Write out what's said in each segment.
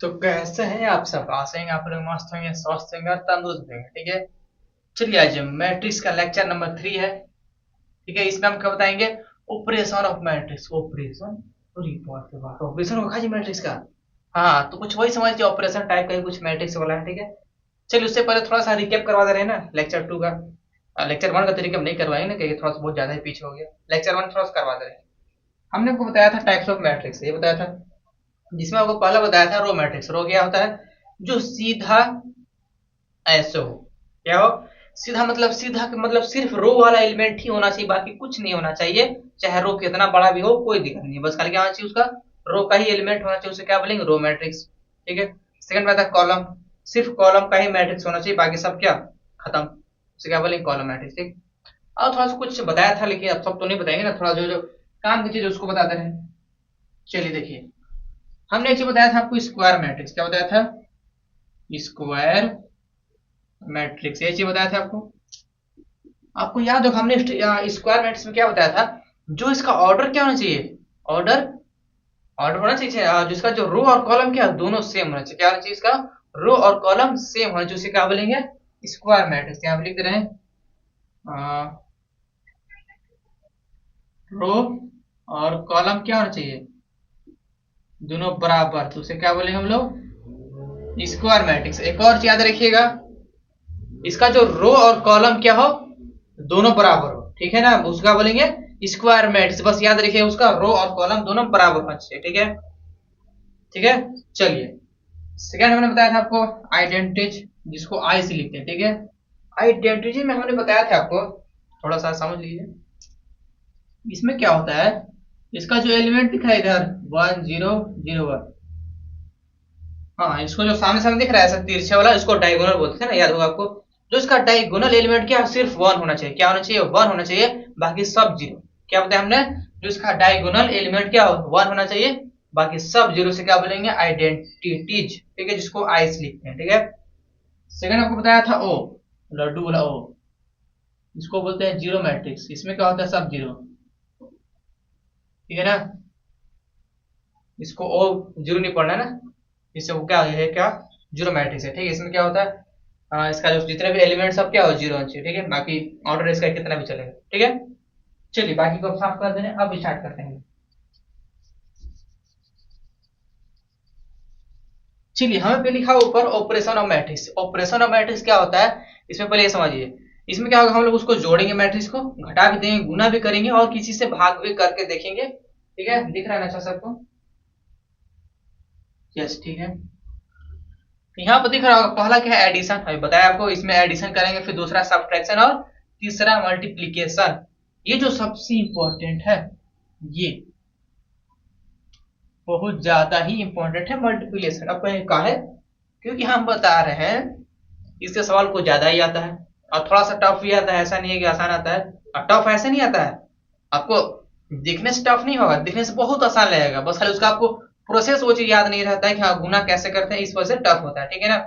तो कैसे हैं आप सब? आशा है आप लोग मस्त होंगे, स्वस्थ होंगे और तंदुरुस्त होंगे। ठीक है, चलिए आज मैट्रिक्स का लेक्चर नंबर 3 है। ठीक है, इसमें हम क्या बताएंगे? Operation of matrix. ऑपरेशन, अरे बाप रे बाप, ऑपरेशन होगा जी मैट्रिक्स का। हाँ, तो कुछ वही समझ लीजिए, ऑपरेशन टाइप का ही कुछ मैट्रिक्स वाला है। ठीक है, चलिए उससे पहले थोड़ा सा रिकेप करवा दे रहे हैं ना लेक्चर 2 का। लेक्चर 1 का तो रिकेप नहीं करवाएंगे ना, क्योंकि थोड़ा सा बहुत ज्यादा ही पीछे हो गया। लेक्चर 1 थोड़ा सा करवा दे रहे हैं। हमने आपको बताया था टाइप्स ऑफ मैट्रिक्स, ये बताया था, जिसमें आपको पहला बताया था रो मैट्रिक्स। रो क्या होता है? जो सीधा ऐसे हो, क्या हो? सीधा मतलब, सीधा का मतलब सिर्फ रो वाला एलिमेंट ही होना चाहिए, बाकी कुछ नहीं होना चाहिए। चाहे रो कितना बड़ा भी हो, कोई दिक्कत नहीं, बस खाली क्या होना चाहिए उसका? रो का ही एलिमेंट होना चाहिए, उसे क्या बोलेंगे? Row matrix. ठीक है। सेकंड बात है कॉलम। सिर्फ कॉलम का ही मैट्रिक्स होना चाहिए, बाकी सब क्या? खत्म। उसे क्या बोलेंगे? Column matrix. ठीक। और थोड़ा सा कुछ बताया था, लेकिन अब सब तो नहीं बताएंगे ना, थोड़ा जो जो काम की चीज उसको बताते रहे। चलिए देखिए, हमने एक चीज बताया था आपको, स्क्वायर मैट्रिक्स। क्या बताया था? स्क्वायर मैट्रिक्स, ये चीज बताया था आपको। आपको याद होगा हमने स्क्वायर मैट्रिक्स में क्या बताया था? जो इसका ऑर्डर क्या होना चाहिए? ऑर्डर, ऑर्डर होना चाहिए जिसका जो रो और कॉलम क्या दोनों सेम होना चाहिए। क्या होना चाहिए इसका? रो और कॉलम सेम होना चाहिए, उसे क्या बोलेंगे? Square matrix. यहाँ पे लिख दे रहे हैं, रो और कॉलम क्या होना चाहिए? दोनों बराबर, तो उसे क्या बोलेंगे हम लोग? Square matrix. एक और चीज याद रखिएगा, इसका जो रो और कॉलम क्या हो? दोनों बराबर हो। ठीक है ना, उसका बोलेंगे स्क्वायर मैट्रिक्स। बस याद रखिए, उसका रो और कॉलम दोनों बराबर होना चाहिए। ठीक है। ठीक है। चलिए, सेकंड हमने बताया था आपको आइडेंटिज, जिसको आई से लिखते हैं। ठीक है, आइडेंटिटी में हमने बताया था आपको, थोड़ा सा समझ लीजिए। इसमें क्या होता है? इसका जो एलिमेंट दिख रहा है इधर 1001, हाँ, इसको जो सामने सामने दिख रहा है ऐसा तिरछे वाला, इसको डायगोनल बोलते थे ना, याद होगा आपको। जो इसका डायगोनल एलिमेंट क्या है? सिर्फ 1 होना चाहिए। क्या होना चाहिए? 1 होना चाहिए, बाकी सब जीरो। क्या बताया हमने? जो इसका डायगोनल एलिमेंट क्या हो? 1 होना चाहिए, बाकी सब जीरो से क्या बोलेंगे? आइडेंटिटीज। ठीक है, जिसको आइस लिखते हैं। ठीक है। सेकंड आपको बताया था ओ, लड्डू वाला ओ, इसको बोलते हैं जीरो मैट्रिक्स। इसमें क्या होता है? सब जीरो। ठीक है ना, इसको ओ जीरो नहीं पढ़ना है ना, इससे वो क्या है? क्या? जीरो मैट्रिक्स है। ठीक है, इसमें क्या होता है? इसका जो जितने भी एलिमेंट सब क्या हो? जीरो होना चाहिए। ठीक है, बाकी ऑर्डर इसका कितना भी चलेगा। ठीक है, चलिए बाकी को साफ कर देने, अब स्टार्ट करते हैं। चलिए, हमें पे लिखा ऊपर operation of matrix. Operation of matrix क्या होता है? इसमें पहले ये समझिए। इसमें क्या होगा? हम लोग उसको जोड़ेंगे, मैट्रिक्स को घटा भी देंगे, गुना भी करेंगे, और किसी से भाग भी करके देखेंगे। ठीक है, दिख रहा है ना अच्छा सबको? यस, ठीक है। यहाँ पर दिख रहा होगा, पहला क्या है? एडिशन। अभी बताया आपको, इसमें एडिशन करेंगे, फिर दूसरा सब्ट्रैक्शन, और तीसरा मल्टीप्लीकेशन। ये जो सबसे इंपॉर्टेंट है, ये बहुत ज्यादा ही इंपॉर्टेंट है, मल्टीप्लीकेशन। अब कहें का है? क्योंकि हम बता रहे हैं इससे सवाल को ज्यादा ही आता है, और थोड़ा सा टफ भी आता है। ऐसा नहीं है कि आसान आता है, और टफ ऐसे नहीं आता है आपको। दिखने से टफ नहीं होगा, दिखने से बहुत आसान लगेगा, बस खाली उसका आपको प्रोसेस वो चीज याद नहीं रहता है कि हाँ गुना कैसे करते हैं, इस वजह से टफ होता है। ठीक है ना,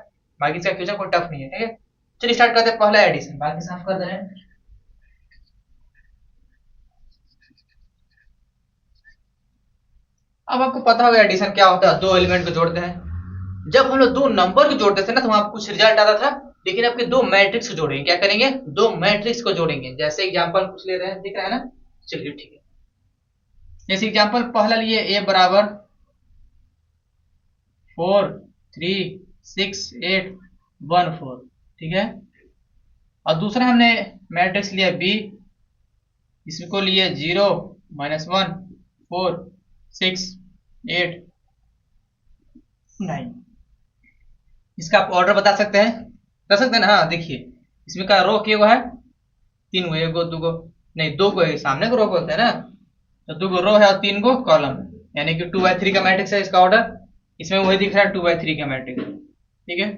बाकी इसका फ्यूचर कोई टफ नहीं है। ठीक है, चलिए स्टार्ट करते हैं पहला एडिशन, बाकी साफ कर दे रहे हैं। अब आपको पता होगा एडिशन क्या होता है? दो एलिमेंट को जोड़ते हैं। जब हम लोग दो नंबर को जोड़ते थे ना, तो वहां पर कुछ रिजल्ट आता था, लेकिन आपके दो मैट्रिक्स को जोड़ेंगे। क्या करेंगे? दो मैट्रिक्स को जोड़ेंगे। जैसे एग्जांपल कुछ ले रहे हैं, दिख रहा है ना? चलिए ठीक है, जैसे एग्जांपल पहला लिए ए बराबर 4 3 6 8 1 4। ठीक है, और दूसरा हमने मैट्रिक्स लिया बी, इसको लिए 0 -1 4 6 8 9। इसका आप ऑर्डर बता सकते हैं? कर सकते हैं ना? हाँ देखिए, इसमें का रो के वो है, तीन गो, एक गो दो गो, नहीं दो गो है, सामने को रो बोलते हैं ना। तो दो गो रो है और तीन गो कॉलम, यानी कि 2/3 का मैट्रिक्स है इसका ऑर्डर। इसमें वही दिख रहा है 2/3 का मैट्रिक्स। ठीक है,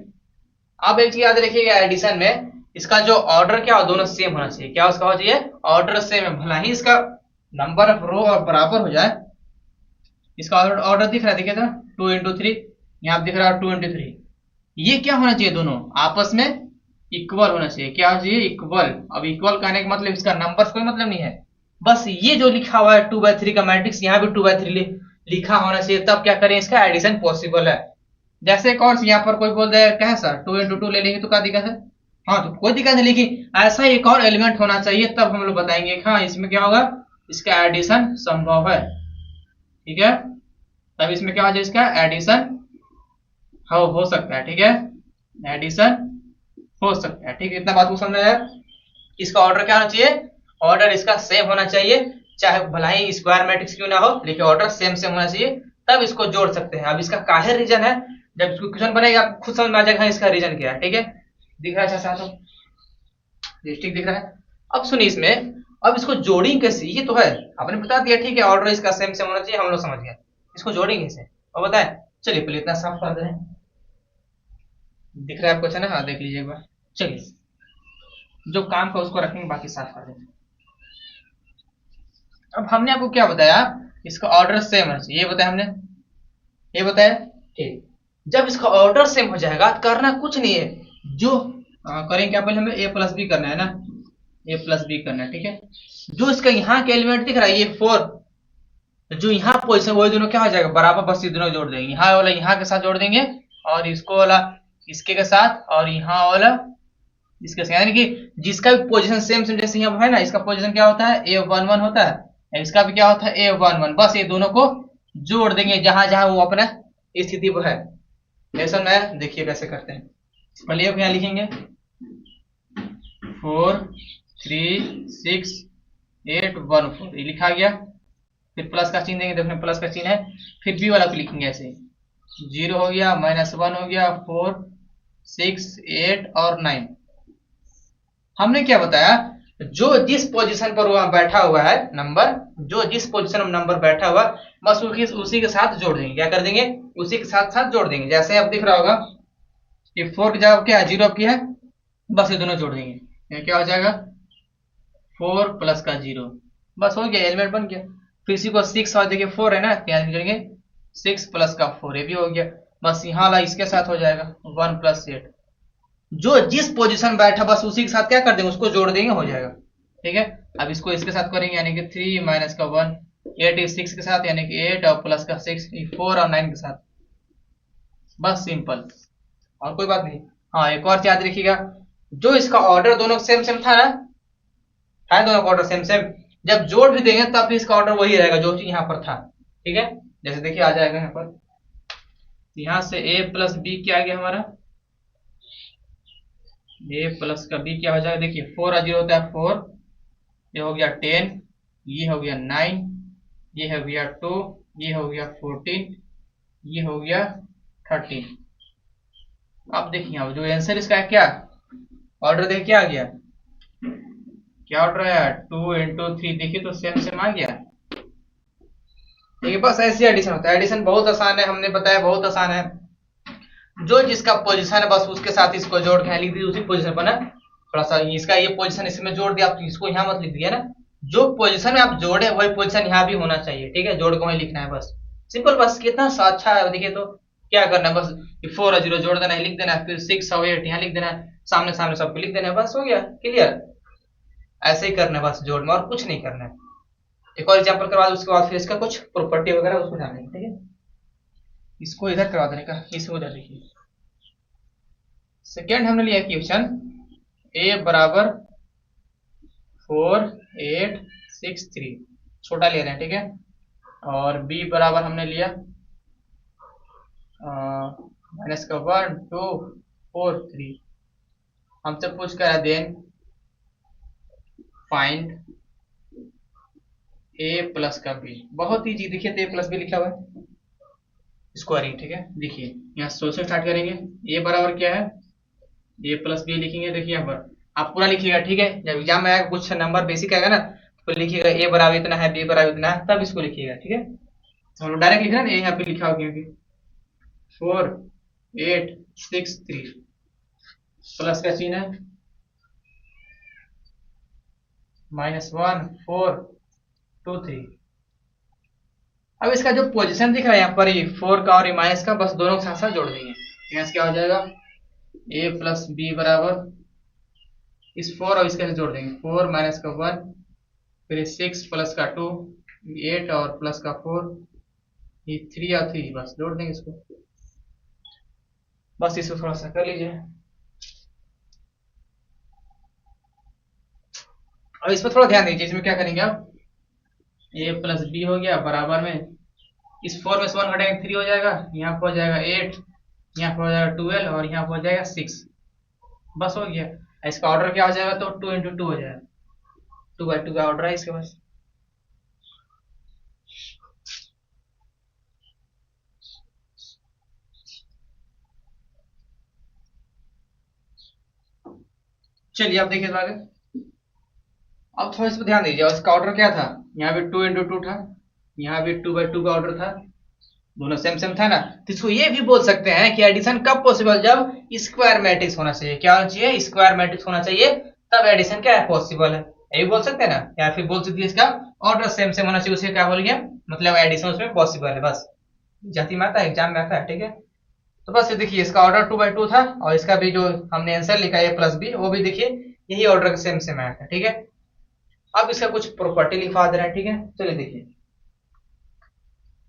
अब एक चीज याद रखिएगा, एडिशन में इसका जो ऑर्डर क्या हो? दोनों सेम होना चाहिए। क्या उसका हो चाहिए? ऑर्डर सेम है, भला ही इसका नंबर ऑफ रो और बराबर हो जाए। इसका ऑर्डर दिख रहा है, देखिए तो 2 × 3, यहाँ दिख रहा है 2 × 3। ये क्या होना चाहिए? दोनों आपस में इक्वल होना चाहिए। क्या होना चाहिए? इक्वल। अब इक्वल कहने का मतलब इसका नंबर कोई मतलब नहीं है, बस ये जो लिखा हुआ है 2/3 का मैट्रिक्स, यहाँ भी 2/3 लिखा होना चाहिए, तब क्या करें? इसका एडिशन पॉसिबल है। जैसे एक और यहाँ पर कोई बोल दे क्या है सर 2 × 2 ले लेंगे तो क्या दिक्कत है? हाँ तो कोई दिक्कत नहीं, लेकिन ऐसा एक और एलिमेंट होना चाहिए तब हम लोग बताएंगे कि हाँ इसमें क्या होगा, इसका एडिशन संभव है। ठीक है, तब इसमें क्या हो जाए, इसका एडिशन हो सकता है। ठीक है, एडिशन हो सकता है। ठीक है, इतना बात को समझ आया। इसका ऑर्डर क्या होना चाहिए, ऑर्डर इसका सेम होना चाहिए, चाहे भला ही स्क्वायर मैट्रिक्स क्यों ना हो, लेकिन ऑर्डर सेम सेम होना चाहिए, तब इसको जोड़ सकते हैं। अब इसका काहे रीजन है, जब इसको क्वेश्चन बनेगा आप खुद समझ में आ जाएगा इसका रीजन क्या है। ठीक है, दिख रहा है अच्छा साथ डिस्ट्रिक्ट दिख रहा है। अब सुनिए इसमें, अब इसको जोड़ेंगे कैसे, ये तो है आपने बता दिया। ठीक है, ऑर्डर इसका सेम सेम होना चाहिए, हम लोग समझ गए, इसको जोड़ेंगे कैसे और बताएं। चलिए पहले इतना साफ कर दें, दिख रहा है आपको अच्छा ना, हाँ देख लीजिए एक बार। चलिए जो काम का उसको रखेंगे, बाकी साफ कर देंगे। अब हमने आपको क्या बताया, इसका ऑर्डर सेम होना चाहिए, ये बताया हमने, ये बताया। ठीक, जब इसका ऑर्डर सेम हो जाएगा तो करना कुछ नहीं है, जो करेंगे क्या, पहले हमें a प्लस बी करना है ना, a प्लस बी करना है। ठीक है, जो इसका यहाँ के एलिमेंट दिख रहा है ये 4, जो यहाँ पोजिशन वही दोनों क्या हो जाएगा बराबर, बस ये दोनों जोड़ देंगे, यहाँ वाला यहाँ के साथ जोड़ देंगे और इसको वाला इसके के साथ और यहाँ वाला इसके साथ, यानी कि जिसका भी पोजीशन सेम सेम, जैसे यहाँ है ना, इसका पोजीशन क्या होता है a11 होता है, इसका भी क्या होता है a11, बस ये दोनों को जोड़ देंगे जहां जहां वो अपना स्थिति पर है। ऐसा मैं देखिए कैसे करते हैं, पहले यहाँ लिखेंगे 4 3 6 8 1 4, ये लिखा गया। फिर प्लस का चिन्ह देंगे, देखने प्लस का चिन्ह है, फिर बी वाला को लिखेंगे ऐसे, 0 हो गया, -1 हो गया, 4 6 8 और 9। हमने क्या बताया, जो जिस पोजीशन पर वहां बैठा हुआ है नंबर, जो जिस पोजीशन में नंबर बैठा हुआ बस उसी के साथ जोड़ देंगे। क्या कर देंगे, उसी के साथ साथ जोड़ देंगे। जैसे अब दिख रहा होगा कि 4 की जगह क्या है 0 की है, बस ये दोनों जोड़ देंगे, ये क्या हो जाएगा 4 प्लस का 0, बस हो गया, एलिमेंट बन गया। फिर इसी को 6 और देखिए 4 है ना, क्या करेंगे 6 प्लस का 4, ये भी हो गया, बस यहाँ वाला इसके साथ हो जाएगा 1 प्लस 8, जो जिस पोजीशन बैठा बस उसी के साथ क्या कर देंगे, उसको जोड़ देंगे, हो जाएगा। ठीक है, अब इसको इसके साथ करेंगे, यानी कि 3 माइनस का 1, 8 इस 6 के साथ, यानी कि 8 और प्लस का 6 4 और 9 के साथ, बस सिंपल, और कोई बात नहीं। हाँ एक और याद रखिएगा, जो इसका ऑर्डर दोनों सेम सेम था ना, है दोनों का ऑर्डर सेम सेम, जब जोड़ भी देंगे तब भी इसका ऑर्डर वही रहेगा जो चीज यहाँ पर था। ठीक है, जैसे देखिए आ जाएगा यहाँ पर, यहाँ से a प्लस बी क्या आ गया हमारा, a प्लस का b क्या हो जाएगा, देखिए 4 और 0 होता है 4, ये हो गया 10, ये हो गया 9, ये हो गया 2, ये हो गया 14, ये हो गया 13। अब देखिए अब जो आंसर इसका है क्या, ऑर्डर देखिए क्या आ गया, क्या ऑर्डर आया 2 × 3, देखिए तो सेम सेम आ गया। देखिए बस ऐसे एडिशन होता है, एडिशन बहुत आसान है, हमने बताया बहुत आसान है, जो जिसका पोजीशन है बस उसके साथ इसको जोड़ के लिख दीजिए उसी पोजीशन पर ना, थोड़ा सा इसका ये पोजीशन इसमें जोड़ दिया, आप इसको यहाँ मत लिख दिया ना, जो पोजीशन में आप जोड़े वही पोजीशन यहाँ भी होना चाहिए। ठीक है, जोड़ के वही लिखना है, बस सिंपल, बस कितना अच्छा है। देखिए तो क्या करना है, बस 4 और 0 जोड़ देना है, लिख देना है, फिर 6 और 8 यहाँ लिख देना है, सामने सामने सबको लिख देना है, बस हो गया क्लियर। ऐसे ही करना है बस जोड़ में, और कुछ नहीं करना है। एक और एग्जाम्पल करवा दो, उसके बाद फिर इसका कुछ प्रॉपर्टी वगैरह उसको जानेंगे। ठीक है, इसको इधर करवा देने का, इसको उधर लिखिए। सेकेंड हमने लिया क्वेश्चन a बराबर 4 8 6 3, छोटा ले रहे हैं। ठीक है, और b बराबर हमने लिया माइनस का 1 2 4 3। हमसे पूछ कर देन फाइंड a प्लस का b, बहुत ही चीज देखिए, तो a प्लस बी लिखा हुआ है स्क्वायरिंग। ठीक है, देखिए यहाँ सोल्यूशन स्टार्ट करेंगे, a बराबर क्या है, a प्लस बी लिखेंगे। देखिए यहाँ पर आप पूरा लिखिएगा। ठीक है, जब एग्जाम में आएगा कुछ नंबर बेसिक आएगा ना, तो लिखिएगा a बराबर इतना है, b बराबर इतना है, तब इसको लिखिएगा। ठीक है, तो हम लोग डायरेक्ट लिख रहे हैं ना, यहाँ पे लिखा हो क्योंकि 4 8 6 3 प्लस का चिन्ह है, -1 4 2 3। अब इसका जो पोजीशन दिख रहा है यहाँ पर, ये 4 का और ये माइनस का, बस दोनों को साथ साथ जोड़ देंगे। यहाँ से क्या हो जाएगा a प्लस बी बराबर इस 4 और इसके साथ जोड़ देंगे, 4 माइनस का 1, फिर 6 प्लस का 2, 8 और प्लस का 4, ये 3 और 3, बस जोड़ देंगे इसको। बस इसको थोड़ा सा कर लीजिए। अब इस पर थोड़ा ध्यान दीजिए, इसमें क्या करेंगे आप, ए प्लस बी हो गया बराबर में, इस 4 में से 1 घटाएंगे 3 हो जाएगा, यहाँ पर हो जाएगा 8, यहाँ पर हो जाएगा 12 और यहाँ पर हो जाएगा 6। बस हो गया। इसका ऑर्डर क्या हो जाएगा, तो 2 इंटू 2 हो जाएगा, 2 बाई 2 का ऑर्डर है इसके पास। चलिए अब देखिए आगे। अब थोड़ा इस पर ध्यान दीजिए, इसका ऑर्डर क्या था, यहाँ भी 2 इंटू 2 था, यहाँ भी 2 बाई 2 का ऑर्डर था, दोनों सेम सेम था ना। तो इसको ये भी बोल सकते हैं कि एडिशन कब पॉसिबल, जब स्क्वायर मैट्रिक्स होना चाहिए। क्या होना चाहिए, स्क्वायर मैट्रिक्स होना चाहिए, तब एडिशन क्या है, पॉसिबल है। यही बोल सकते हैं ना, या फिर बोल सकते हैं इसका ऑर्डर सेम सेम होना चाहिए, उसे क्या बोलेंगे, मतलब एडिशन उसमें पॉसिबल है। बस जाति में आता है, एग्जाम में आता है, ठीक है। तो बस ये देखिए, इसका ऑर्डर 2 बाई 2 था, और इसका भी जो हमने आंसर लिखा है प्लस बी, वो भी देखिए यही ऑर्डर सेम सेम आया था, ठीक है। अब इसका कुछ प्रॉपर्टी लिखवा दे रहा है, ठीक है। चलिए देखिए,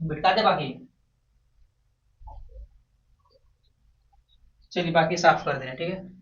बिटा दे बाकी, चलिए बाकी साफ कर दे रहे हैं, ठीक है।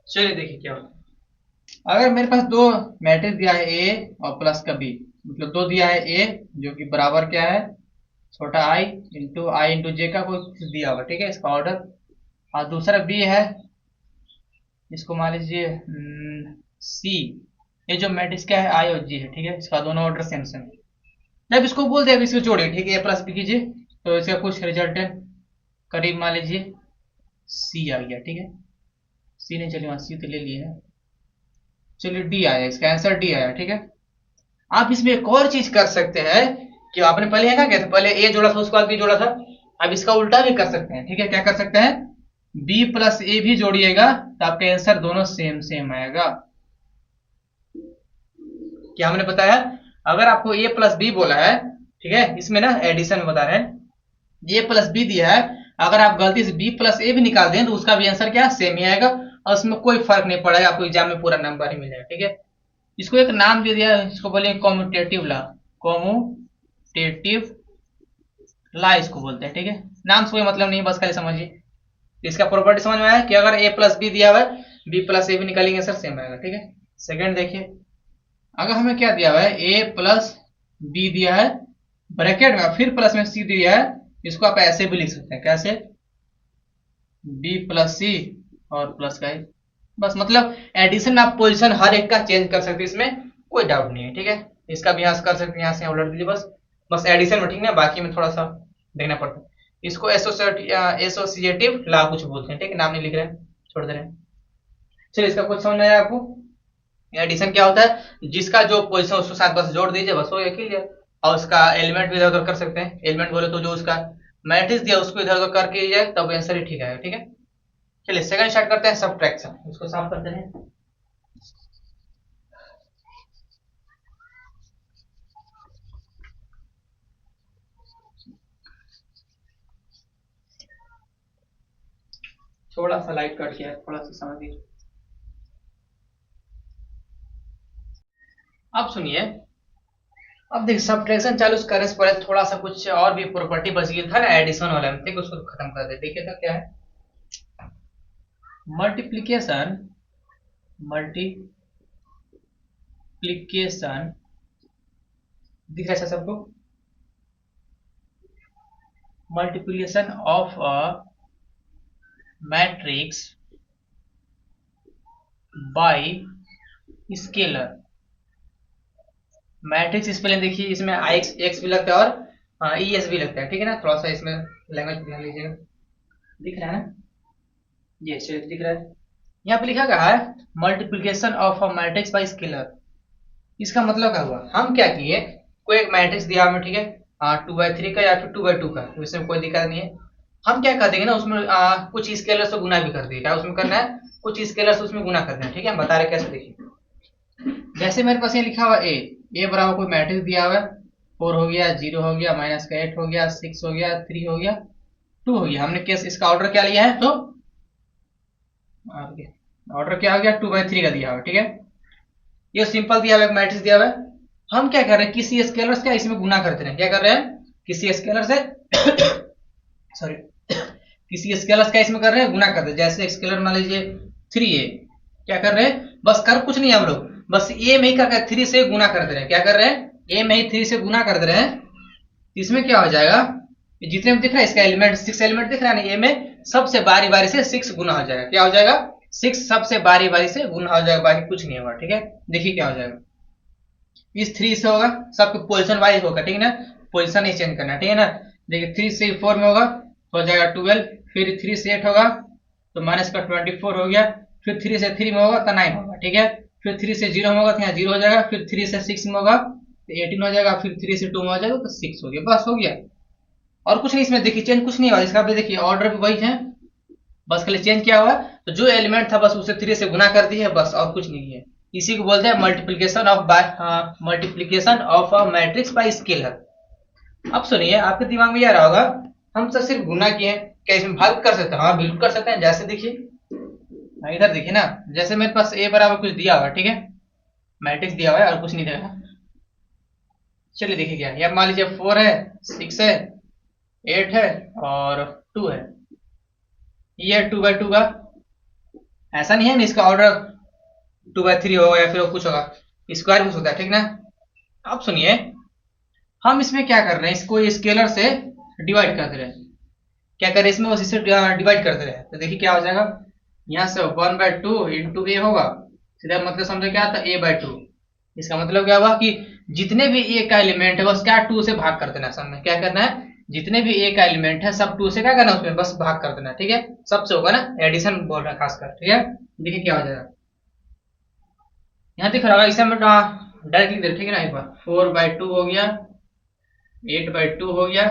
चलिए देखिए क्या होता है। अगर मेरे पास दो मैट्रिक्स दिया है ए और प्लस का बी, मतलब दो दिया है ए जो कि बराबर क्या है, छोटा आई इंटू जे का कोई कुछ दिया होगा, ठीक है, इसका ऑर्डर। और दूसरा बी है, इसको मान लीजिए सी, ये जो मैट्रिक्स क्या है आई और जी है, ठीक है, इसका दोनों ऑर्डर सेम सेम है। जब इसको बोल दिया, अब इसको जोड़िए, ठीक है, ए प्लस बी कीजिए, तो इसका कुछ रिजल्टेंट करीब मान लीजिए सी आ गया, ठीक है। सी नहीं, चलिए वहां सी तो ले लिए है, चलिए डी आया, इसका आंसर डी आया, ठीक है। आप इसमें एक और चीज कर सकते हैं कि आपने पहले है ना क्या था, पहले ए जोड़ा था उसके बाद बी जोड़ा था, अब इसका उल्टा भी कर सकते हैं, ठीक है। क्या कर सकते हैं, बी प्लस ए भी जोड़िएगा तो आपका आंसर दोनों सेम सेम आएगा। क्या हमने बताया, अगर आपको ए प्लस बी बोला है, ठीक है, इसमें ना एडिशन में बता रहे हैं, ए प्लस बी दिया है, अगर आप गलती से बी प्लस ए भी निकाल दें तो उसका भी आंसर क्या सेम ही आएगा, और उसमें कोई फर्क नहीं पड़ेगा, आपको एग्जाम में पूरा नंबर ही मिलेगा, ठीक है। इसको एक नाम दे दिया, इसको बोलिए कॉम्यूटेटिव लॉ, कॉम्यूटेटिव लॉ इसको बोलते हैं, ठीक है। नाम से कोई मतलब नहीं, बस खाली समझिए। इसका प्रॉपर्टी समझ में आया कि अगर ए प्लस बी दिया हुआ है, बी प्लस ए भी निकालेंगे सर सेम आएगा, ठीक है। सेकंड देखिए, अगर हमें क्या दिया हुआ है, ए प्लस बी दिया है ब्रैकेट में, फिर प्लस में सी दिया है, इसको आप ऐसे भी लिख सकते हैं, कैसे, बी प्लस सी और प्लस का ए। बस मतलब एडिशन आप पोजीशन हर एक का चेंज कर सकते हैं, इसमें कोई डाउट नहीं है, ठीक है। इसका भी यहाँ कर सकते हैं, यहाँ से उलट दीजिए, बस बस एडिशन में, ठीक है, बाकी में थोड़ा सा देखना पड़ता है। इसको एसोसिएटिव लॉ कुछ बोलते हैं, ठीक है, नाम नहीं लिख रहे हैं, छोड़ दे रहे हैं। चलिए इसका कुछ समझ में आया आपको, एडिशन क्या होता है, जिसका जो पोजीशन उसके साथ बस जोड़ दीजिए, बस हो गया, क्लियर। और उसका एलिमेंट भी इधर उधर कर सकते हैं, एलिमेंट बोले तो जो उसका मैट्रिक्स दिया उसको इधर उधर करके जाए तब आंसर ही ठीक आएगा, ठीक है। चलिए सेकंड स्टार्ट करते हैं, सब्ट्रैक्शन, इसको साफ करते हैं। थोड़ा सा लाइट कट गया है, थोड़ा सा समझ लीजिए। अब सुनिए, अब देखिए सब्ट्रैक्शन चालू करने से पहले थोड़ा सा कुछ और भी प्रॉपर्टी बच गई था ना एडिशन वाला में, ठीक है, उसको खत्म कर दे। देखिए था क्या है, मल्टीप्लीकेशन, मल्टीप्लीकेशन दिख रहा है अच्छा सबको, multiplication of a matrix bye scalar. Matrix spelling देखिए, इसमें आई एक्स भी लगता है और ई एस भी लगता है, ठीक है ना। थोड़ा सा इसमें लैंग्वेज ध्यान लीजिएगा, दिख रहा है ना, ये दिख रहा है। यहाँ पे लिखा गया है multiplication of a matrix bye scalar. इसका मतलब क्या हुआ, हम क्या किए, कोई एक मैट्रिक्स दिया हमें, ठीक है, 2/3 का या फिर 2/2 का, तो इसमें कोई दिक्कत नहीं है। हम क्या कर देंगे ना उसमें कुछ स्केलर से गुना भी कर देंगे। क्या उसमें करना है, कुछ स्केलर से उसमें गुना कर देना, ठीक है। हम बता रहे कैसे, देखिए जैसे मेरे पास ये लिखा हुआ ए बराबर कोई मैट्रिक्स दिया हुआ है, 4 हो गया, 0 हो गया, -8 हो गया, 6 हो गया, 3 हो गया, 2 हो गया। हमने केस इसका ऑर्डर क्या लिया है, तो ऑर्डर क्या हो गया, 2/3 का दिया हुआ, ठीक है। ये सिंपल दिया हुआ है, मैट्रिक्स दिया हुआ है। हम क्या कर रहे हैं, किसी स्केलर से क्या इसमें गुना करते हैं। क्या कर रहे हैं, किसी स्केलर से सॉरी किसी स्केलर का इसमें कर रहे हैं, गुना करते हैं। जैसे स्केलर मान लीजिए 3a, क्या कर रहे हैं, बस कर कुछ नहीं हम लोग, बस ए में ही क्या 3 से गुना कर दे रहे हैं। क्या कर रहे हैं, ए में ही 3 से गुना कर दे रहे हैं। इसमें क्या हो जाएगा, जितने में दिख रहा है इसका एलिमेंट 6 एलिमेंट दिख रहा है ना, ए में सबसे बारी बारी से 6 गुना हो जाएगा। क्या हो जाएगा, 6 सबसे बारी बारी से गुना हो जाएगा, बाकी कुछ नहीं होगा, ठीक है। देखिए क्या हो जाएगा, इस 3 से होगा, सबके पोजीशन वाइज होगा, ठीक है ना, पोजीशन ही चेंज करना, ठीक है ना। देखिए 3 से 4 में होगा तो हो जाएगा 12, फिर 3 से 8 होगा तो माइनस का 24 हो गया, फिर 3 से 3 में होगा तो 9 होगा, ठीक है। फिर 3 से 0 में होगा तो यहाँ 0 हो जाएगा, फिर 3 से 6 में होगा तो 18 हो जाएगा, फिर 3 से 2 में हो जाएगा तो 6 हो गया, बस हो गया। और कुछ नहीं इसमें, देखिए चेंज कुछ नहीं हुआ इसका भी, देखिए ऑर्डर भी वही है, बस खाली चेंज क्या हुआ, तो जो एलिमेंट था बस उसे 3 से गुना कर दी है, बस और कुछ नहीं है। इसी को बोलते हैं multiplication of a matrix bye scalar. अब सुनिए, आपके दिमाग में ये आ रहा होगा, हम तो सिर्फ गुना किए, क्या इसमें भाग कर सकते हैं? हाँ बिल्कुल कर सकते हैं। जैसे देखिए इधर देखिए ना, जैसे मेरे पास ए बराबर कुछ दिया हुआ है, ठीक है, मैट्रिक्स दिया हुआ है और कुछ नहीं दिया है। चलिए देखिए क्या है, मान लीजिए 4 है, 6 है, 8 है और 2 है। ये 2/2 का, ऐसा नहीं है ना इसका ऑर्डर 2/3 होगा या फिर कुछ होगा, स्क्वायर भी हो सकता है, ठीक ना। अब सुनिए, हम इसमें क्या कर रहे हैं, इसको स्केलर से डिवाइड कर दे रहे हैं। क्या कर रहे हैं इसमें, बस इससे डिवाइड कर दे रहे हैं। तो देखिए क्या हो जाएगा, यहाँ से 1/2 इंटू ए होगा, सीधा मतलब समझो क्या था, a/2। इसका मतलब क्या हुआ कि जितने भी ए का एलिमेंट है बस क्या 2 से भाग कर देना। सब में क्या करना है, जितने भी ए का एलिमेंट है सब 2 से क्या करना, उसमें बस भाग कर देना, ठीक है। सबसे होगा ना, एडिशन बोल रहा है खासकर, ठीक है। देखिए क्या हो जाएगा, यहाँ दिख रहा होगा, इसे हम डायरेक्टली दे, ठीक है ना। एक बार 4/2 हो गया, 8/2 हो गया,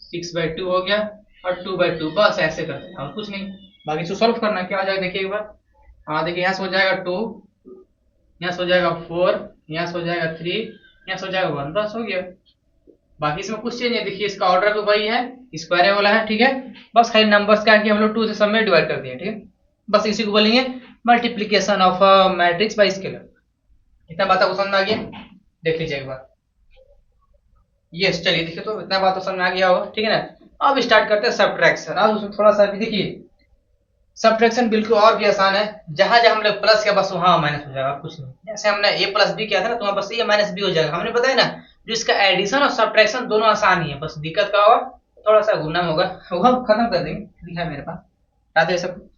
6/2 हो गया और 2/2, बस ऐसे करते हैं और कुछ नहीं। बाकी इसको सॉल्व करना, क्या हो जाएगा देखिए एक बार। हाँ देखिए, यहाँ से हो जाएगा 2, यहाँ से हो जाएगा 4, यहाँ से हो जाएगा 3, यहाँ से हो जाएगा 1, बस हो गया। बाकी इसमें कुछ चेंज है, देखिए इसका ऑर्डर भी वही है, स्क्वायर वाला है, ठीक है। बस खाली नंबर्स क्या है कि हम लोग 2 से सब में डिवाइड कर दिए, ठीक है। बस इसी को बोलेंगे multiplication of matrix bye scalar. इतना बात आपको समझ में आ गया, देख लीजिए एक बार। यस, चलिए देखिए, तो इतना बात तो समझ में आ गया होगा, ठीक है ना। अब स्टार्ट करते हैं सब्ट्रैक्शन। अब उसमें थोड़ा सा भी देखिए, सब्ट्रैक्शन बिल्कुल और भी आसान है। जहां जहां हमने प्लस किया बस वहां माइनस हो जाएगा, कुछ नहीं। जैसे हमने a प्लस बी किया था ना, तो वहां बस a माइनस बी हो जाएगा। हमने बताया ना, जो इसका एडिशन और सब्ट्रैक्शन दोनों आसान ही है, बस दिक्कत क्या होगा, थोड़ा सा गुना होगा, वो हम खत्म कर देंगे। लिखा है मेरे पास, हटा दे सब।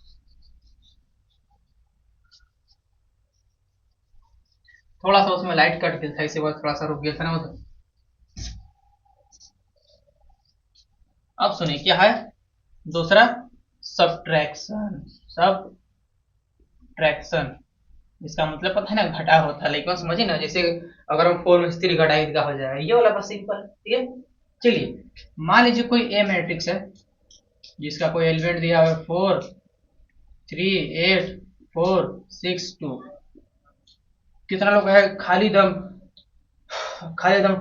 थोड़ा सा उसमें लाइट कट गया था, इसी बार थोड़ा सा रुक गया था ना वो। अब सुनिए क्या है दूसरा, सब्ट्रैक्शन। सब्ट्रैक्शन इसका मतलब पता है ना, घटा होता है, लेकिन समझिए ना, जैसे अगर हम 4 में से 3 घटाएंगे तो क्या हो जाएगा, ये वाला बस सिंपल, ठीक है। चलिए मान लीजिए कोई ए मैट्रिक्स है जिसका कोई एलिमेंट दिया हुआ है 4 3 8 4 6 2। कितना लोग है, खाली दम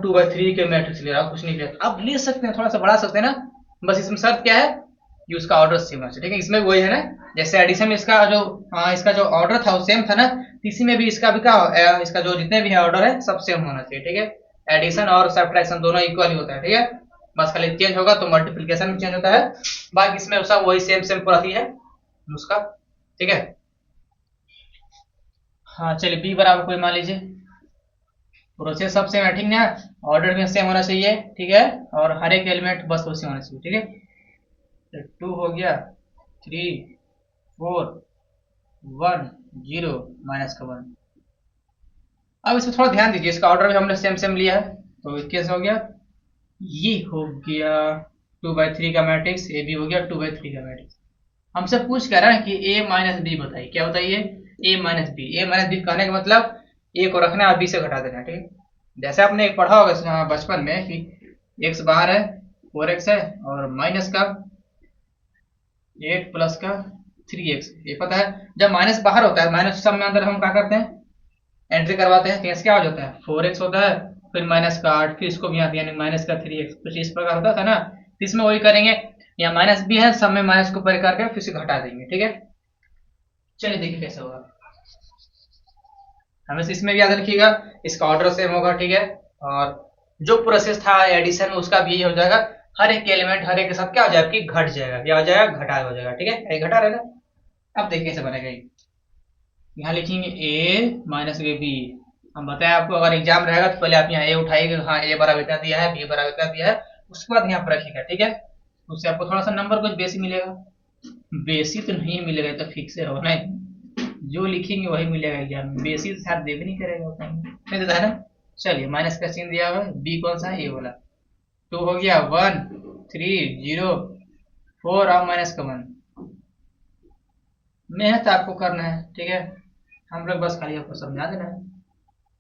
2/3 के मैट्रिक्स ले रहा, कुछ नहीं ले रहा। अब ले सकते हैं, थोड़ा सा बढ़ा सकते हैं ना, बस इसमें शर्त क्या है कि उसका ऑर्डर सेम होना चाहिए, ठीक है। इसमें वही है ना, जैसे एडिशन में इसका जो ऑर्डर था वो सेम था ना, इसी में भी इसका भी क्या, इसका जो जितने भी है ऑर्डर है सब सेम होना चाहिए, ठीक है। एडिशन और सब्ट्रैक्शन दोनों इक्वल ही होता है, ठीक है। बस खाली चेंज होगा तो मल्टीप्लीकेशन में चेंज होता है, बाकी इसमें सब वही सेम सेम पूरा ही है उसका, ठीक है। हाँ चलिए, बी बराबर कोई मान लीजिए, प्रोसेस सब सेम है, ठीक ना, ऑर्डर में सेम होना चाहिए, ठीक है, और हर एक एलिमेंट बस उसी होना चाहिए, ठीक है। 2 हो गया, 3 4 1 0 माइनस का 1। अब इसमें थोड़ा ध्यान दीजिए, इसका ऑर्डर भी हमने सेम सेम लिया है, तो कैसे हो गया, ये हो गया 2/3 का मैट्रिक्स, ए बी हो गया 2/3 का मैट्रिक्स। हमसे पूछ कर रहा है कि ए माइनस बी बताइए, क्या बताइए, ए माइनस बी कहने का मतलब ए को रखना है और बी से घटा देना, ठीक है। जैसे आपने पढ़ा होगा बचपन में कि एक्स बाहर है, 4x है, और माइनस का 8 प्लस का 3x। ये पता है जब माइनस बाहर होता है, माइनस सब में अंदर हम क्या करते हैं, एंट्री करवाते हैं, तो यहाँ क्या हो जाता है, 4x होता है, फिर माइनस का 8, फिर इसको भी यहाँ यानी माइनस का 3x, कुछ इस प्रकार होता था ना। तो इसमें वही करेंगे, यहाँ माइनस भी है, सब में माइनस को परे करके फिर से घटा देंगे, ठीक है। चलिए देखिए कैसे होगा। हमें इसमें भी याद रखिएगा, इसका ऑर्डर सेम होगा, ठीक है। और जो प्रोसेस था एडिशन उसका भी यही हो जाएगा, हर एक एलिमेंट हर एक के साथ क्या हो जाएगा कि घट जाएगा, क्या हो जाएगा, घटा हो जाएगा, ठीक है, ये घटा रहेगा। अब देखिए कैसे बनेगा ये। यहाँ लिखेंगे a माइनस बी। हम बताएं आपको, अगर एग्जाम रहेगा तो पहले आप यहाँ a उठाइएगा, हाँ a बराबर इतना दिया है, b बराबर इतना दिया है, उसके बाद यहाँ पर रखिएगा, ठीक है। उससे आपको थोड़ा सा नंबर कुछ बेसी मिलेगा, बेसी तो नहीं मिलेगा, तो फिक्स है होना, जो लिखेंगे वही मिलेगा एग्जाम में, बेसी तो शायद देवे नहीं करेगा, नहीं देता है ना। चलिए माइनस का चिन्ह दिया हुआ है, बी कौन सा है, ये वाला। 2 हो गया 1 3 0 4 और माइनस का 1। मेहनत आपको करना है, ठीक है, हम लोग बस खाली आपको समझा देना है।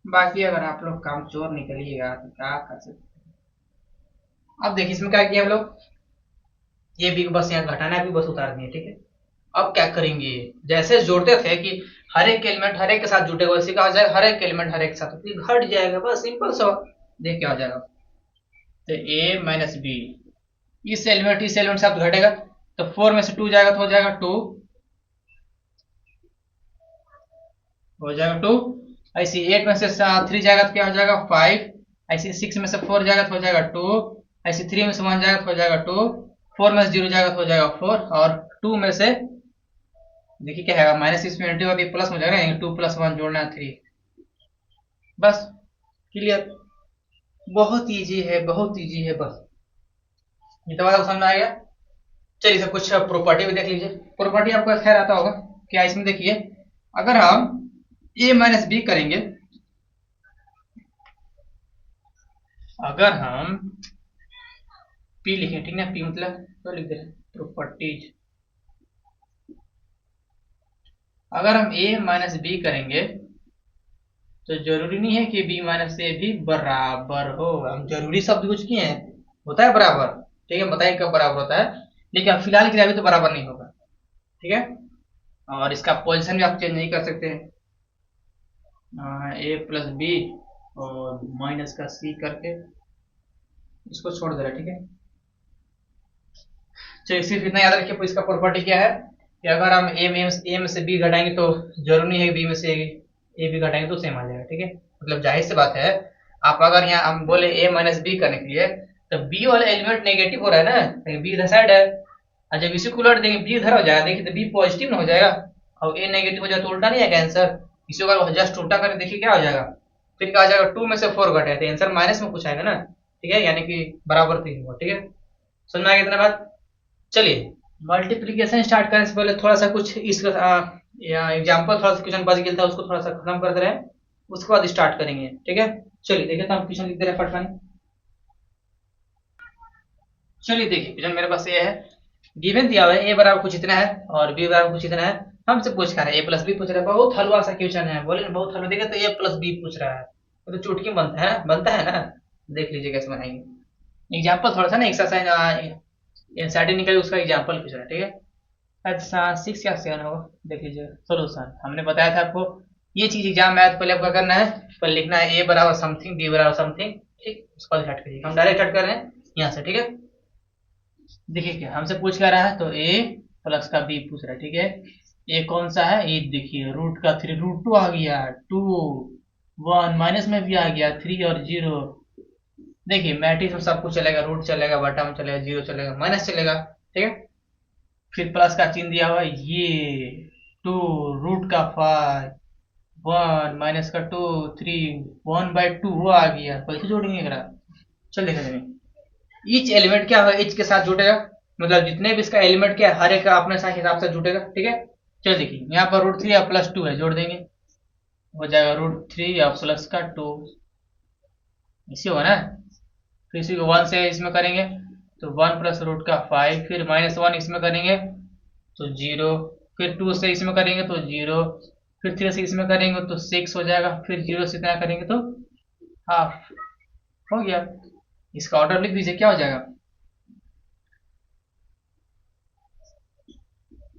बाकी अगर आप लोग काम चोर निकलिएगा तो क्या कर सकते हैं। अब देखिए इसमें क्या किया हम लोग, ये भी बस यहाँ घटाना भी बस उतार दिए, ठीक है। अब क्या करेंगे, जैसे जोड़ते थे कि हर एक एलिमेंट हर एक के साथ जुटेगा, वैसे क्या हो जाएगा, हर एक एलिमेंट हर एक के साथ घट जाएगा, बस सिंपल सा। देख क्या हो जाएगा, तो a माइनस बी, इस एलिमेंट से साथ घटेगा, तो 4 में से 2 जाएगा तो हो जाएगा 2, हो जाएगा 2। ऐसे 8 में से 3 जाएगा तो क्या हो जाएगा 5, ऐसे 6 में से 4 जाएगा तो हो जाएगा 2, ऐसे 3 में से 1 जाएगा तो हो जाएगा 2, 4 में से 0 जाएगा तो हो जाएगा 4, और 2 में से देखिए क्या है, माइनस इसमें एंट्री होगी, प्लस में जाएगा, 2 प्लस 1 जोड़ना है 3, बस क्लियर। बहुत इजी है, बहुत इजी है, बस इतना बात समझ में आएगा। चलिए सर कुछ प्रॉपर्टी भी देख लीजिए, प्रॉपर्टी आपको खैर आता होगा क्या, इसमें देखिए अगर हम a माइनस बी करेंगे, अगर हम p लिखें, ठीक ना, p मतलब तो लिख दे प्रॉपर्टीज, अगर हम a माइनस बी करेंगे तो जरूरी नहीं है कि b माइनस ए भी बराबर हो, हम जरूरी शब्द कुछ किए हैं, होता है बराबर, ठीक है, बताइए कब बराबर होता है, लेकिन फिलहाल के लिए अभी तो बराबर नहीं होगा, ठीक है। और इसका पोजीशन भी आप चेंज नहीं कर सकते हैं, a प्लस बी और माइनस का c करके इसको छोड़ दे रहा है, ठीक है। चलिए सिर्फ इतना याद रखिए, इसका प्रॉपर्टी क्या है कि अगर हम ए में से बी घटाएंगे तो जरूरी नहीं है कि बी में से ए भी घटाएंगे तो सेम आ जाएगा, ठीक है। मतलब जाहिर सी बात है, आप अगर यहाँ हम बोले ए माइनस बी करने के लिए, तो बी वाला एलिमेंट नेगेटिव हो रहा है ना, बी इधर साइड है, और जब इसी को उलट देंगे बी इधर हो जाएगा, देखिए तो बी पॉजिटिव ना हो जाएगा, और ए नेगेटिव हो जाए तो उल्टा नहीं आएगा आंसर, इसी को जस्ट उल्टा करके देखिए क्या हो जाएगा, फिर क्या हो जाएगा, 2 में से 4 घटे तो आंसर माइनस में कुछ आएगा ना, ठीक है, यानी कि बराबर तो ही हुआ, ठीक है। समझ में आ गया इतना बात। चलिए मल्टीप्लीकेशन स्टार्ट करने से पहले थोड़ा सा कुछ इस एग्जाम्पल, थोड़ा सा क्वेश्चन बच गया था, उसको थोड़ा सा खत्म कर दे रहे हैं, उसके बाद स्टार्ट करेंगे, ठीक है। चलिए देखिए तो हम क्वेश्चन लिख दे रहे हैं फटफट। चलिए देखिए क्वेश्चन मेरे पास ये है, गिवन दिया हुआ है ए बराबर कुछ इतना है और बी बराबर कुछ इतना है, हमसे पूछ रहा है ए प्लस बी पूछ रहा है, बहुत हलवा सा क्वेश्चन है, बोले ना बहुत हलवा, देखे तो ए प्लस बी पूछ रहा है, तो चुटकी में बनता है, बनता है ना, देख लीजिए कैसे बनाएंगे एग्जाम्पल, थोड़ा सा ना एक्सरसाइज एनसीईआरटी निकल उसका एग्जाम्पल पूछ रहा है, ठीक है। अच्छा 6 या 7 होगा, देख लीजिए सोल्यूशन, हमने बताया था आपको ये चीज एग्जाम में आया तो पहले आपको करना है, पहले लिखना है ए बराबर समथिंग बी बराबर समथिंग, ठीक, उसको स्टार्ट करिए, हम डायरेक्ट स्टार्ट कर रहे हैं यहाँ से, ठीक है। देखिए क्या हमसे पूछ क्या रहा है, तो ए प्लस का बी पूछ रहा है, ठीक है। ए कौन सा है, ए देखिए रूट का 3, रूट 2 आ गया, 2 1 माइनस में भी आ गया 3 और 0, देखिए मैट्रिक्स में सब कुछ चलेगा, रूट चलेगा, बटा में चलेगा, 0 चलेगा, माइनस चलेगा, ठीक है। फिर प्लस का चिन्ह दिया हुआ है, ये 2 रूट का 5 1 माइनस का 2 3 1/2 वो आ गया, कैसे जोड़ेंगे अगर चल देखें, ईच एलिमेंट क्या होगा, ईच के साथ जुटेगा, मतलब जितने भी इसका एलिमेंट क्या है हर एक का अपने साथ हिसाब से जुटेगा, ठीक है। चलो देखिए यहाँ पर √3 या +2 है, जोड़ देंगे, हो जाएगा √3 या प्लस का 2, इसी होगा ना। फिर इसी को 1 से इसमें करेंगे तो 1 प्लस रूट का 5, फिर -1 इसमें करेंगे तो 0, फिर 2 से इसमें करेंगे तो 0, फिर 3 से इसमें करेंगे तो 6 हो जाएगा, फिर 0 से इतना करेंगे तो हाफ, हो गया। इसका ऑर्डर लिख दीजिए, क्या हो जाएगा,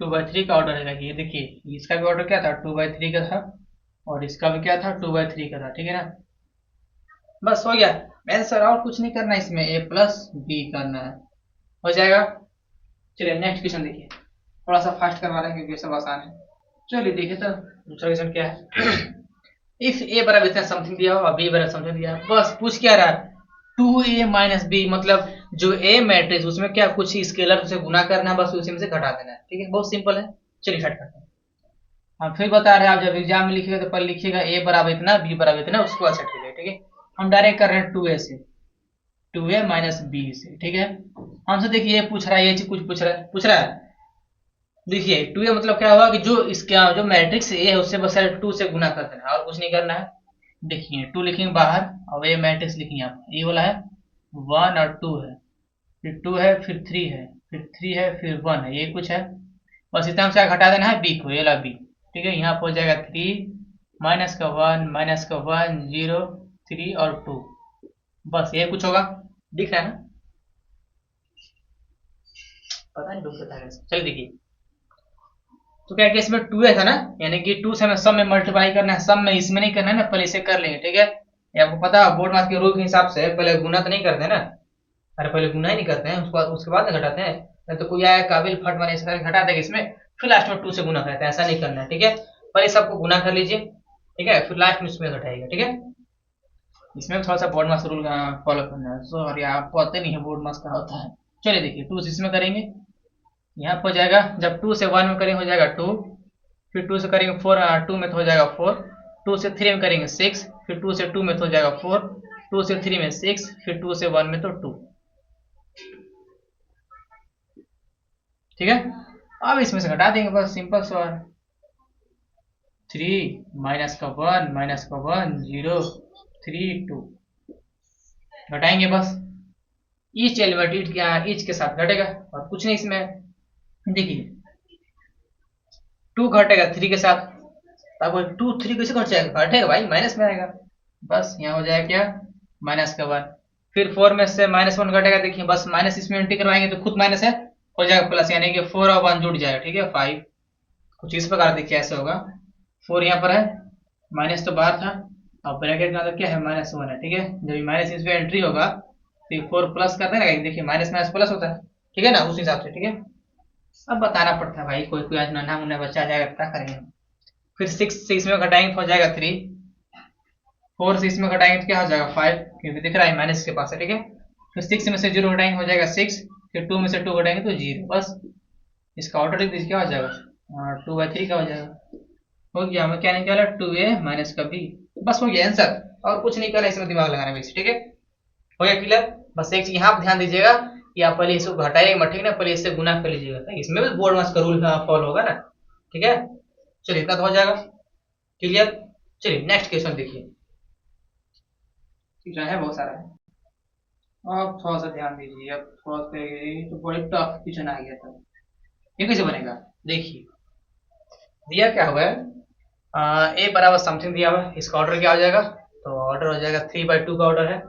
2/3 का ऑर्डर है। ये देखिए इसका भी ऑर्डर क्या था, 2/3 का था, और इसका भी क्या था, 2/3 का था, ठीक है ना। बस हो गया आंसर, और कुछ नहीं करना है इसमें, a प्लस बी करना है, हो जाएगा। चलिए नेक्स्ट क्वेश्चन देखिए, थोड़ा सा फास्ट करवा रहे हैं क्योंकि सब आसान है। चलिए देखिए तो दूसरा क्वेश्चन क्या है। इफ ए बराबर इतना समथिंग दिया हो और बी बराबर समथिंग दिया है, बस पूछ क्या रहा है, 2a माइनस बी, मतलब जो ए मैट्रिक्स उसमें क्या कुछ स्केलर से गुना करना है, बस उसी में से घटा देना है, ठीक है, बहुत सिंपल है। चलिए स्टार्ट करते हैं। हम फिर बता रहे हैं, आप जब एग्जाम में लिखिएगा तो पहले लिखिएगा ए बराबर इतना, बी बराबर इतना, उसको सेट कीजिएगा, ठीक है। हम डायरेक्ट कर रहे हैं 2a से, 2a माइनस बी से, ठीक है। हमसे देखिए ये पूछ रहा है, ये चीज कुछ पूछ रहा है। देखिए 2a मतलब क्या हुआ कि जो इसका जो मैट्रिक्स ए है उससे बस 2 से गुना कर देना है, और कुछ नहीं करना है। देखिए 2 लिखेंगे बाहर, और ये मैट्रिक्स लिखेंगे आप, ये वाला है 1 और 2 है, फिर 2 है, फिर 3 है, फिर 3 है, फिर 1 है, ये कुछ है। बस इतना से घटा देना है बी को, ये ला बी, ठीक है। यहाँ पर हो जाएगा 3 माइनस का 1 माइनस का 1 0 3 और 2, बस ये कुछ होगा, दिख रहा है ना, पता नहीं डूब है। चलिए देखिए, तो क्या इसमें 2 था ना, यानी कि 2 से हमें सब में मल्टीप्लाई करना है, सब में इसमें नहीं करना है ना, पहले इसे कर लेंगे, ठीक है। ये आपको पता है बोर्ड मार्क्स के रूल के हिसाब से पहले गुना तो नहीं करते ना, अरे पहले गुना ही नहीं करते हैं, उसके बाद ना घटाते हैं। नहीं तो कोई आया काबिल फट मारे इस करके घटा देगा इसमें, फिर लास्ट में 2 से गुना करते हैं, ऐसा नहीं करना है, ठीक है। पहले सबको गुना कर लीजिए, ठीक है, फिर लास्ट में इसमें घटाएगा, ठीक है। इसमें थोड़ा सा बोर्ड मार्क्स रूल फॉलो करना है, सॉरी आप पता नहीं है बोर्ड मार्क्स का होता है। चलिए देखिए 2 इसमें करेंगे, यहाँ पर हो जाएगा, जब 2 से 1 में करेंगे हो जाएगा 2, फिर 2 से करेंगे 4, 2 में तो हो जाएगा 4, 2 से 3 में करेंगे 6, फिर 2 से 2 में तो हो जाएगा 4, 2 से 3 में 6, फिर 2 से 1 में तो 2, ठीक है। अब इसमें से घटा देंगे, बस सिंपल सवाल, 3 माइनस का 1 माइनस का 1 0 3 2, घटाएंगे बस, ईच एलिमेंट ईच के साथ घटेगा, और कुछ नहीं इसमें। देखिए 2 घटेगा 3 के साथ, अब 2 3 कैसे घट जाएगा, घटेगा भाई, माइनस में आएगा, बस यहाँ हो जाएगा क्या, माइनस का 1, फिर 4 में से -1 घटेगा, देखिए बस माइनस इसमें एंट्री करवाएंगे तो खुद माइनस है, हो जाएगा प्लस, यानी कि 4 और 1 जुड़ जाएगा, ठीक है 5, कुछ इस प्रकार देखिए ऐसे होगा। 4 यहाँ पर है, माइनस तो बाहर था, और ब्रैकेट का अंदर क्या है, -1 है, ठीक है। जब माइनस इसमें एंट्री होगा तो 4 प्लस कर देना, देखिए माइनस माइनस प्लस होता है, ठीक है ना, उस हिसाब से, ठीक है। अब बताना पड़ता है भाई, कोई कोई आज नन्हा मुन्ना बच्चा जाएगा क्या करेंगे। फिर 6 से इसमें घटाएंगे तो हो जाएगा 3, 4 से इसमें घटाएंगे तो क्या हो जाएगा 5, क्योंकि दिख रहा है माइनस के पास है, ठीक है। फिर 6 में से 0 घटाएंगे हो जाएगा 6, फिर 2 में से 2 घटाएंगे तो 0, बस इसका ऑर्डर लिख दीजिए, क्या हो जाएगा 2/3 का हो जाएगा। हो गया, हमें क्या निकाला 2a माइनस का b, बस हो गया आंसर, और कुछ नहीं करना इसमें दिमाग लगाना वैसे, ठीक है। हो गया क्लियर। बस एक चीज यहाँ ध्यान दीजिएगा कि आप पहले इसको घटाइएगा मत, ठीक ना, पहले इससे गुना कर लीजिएगा, ताकि इसमें भी बोर्ड मार्क्स का रूल फॉलो होगा ना, ठीक है। चलिए इतना तो हो जाएगा क्लियर। चलिए नेक्स्ट क्वेश्चन देखिए, ठीक है बहुत सारा है, अब थोड़ा सा ध्यान दीजिए, अब थोड़ा सा तो बड़ी टफ क्वेश्चन आ गया था, ये कैसे बनेगा, देखिए दिया क्या हुआ है, ए बराबर समथिंग दिया हुआ है, इसका ऑर्डर क्या हो जाएगा, तो ऑर्डर हो जाएगा 3/2 का ऑर्डर है,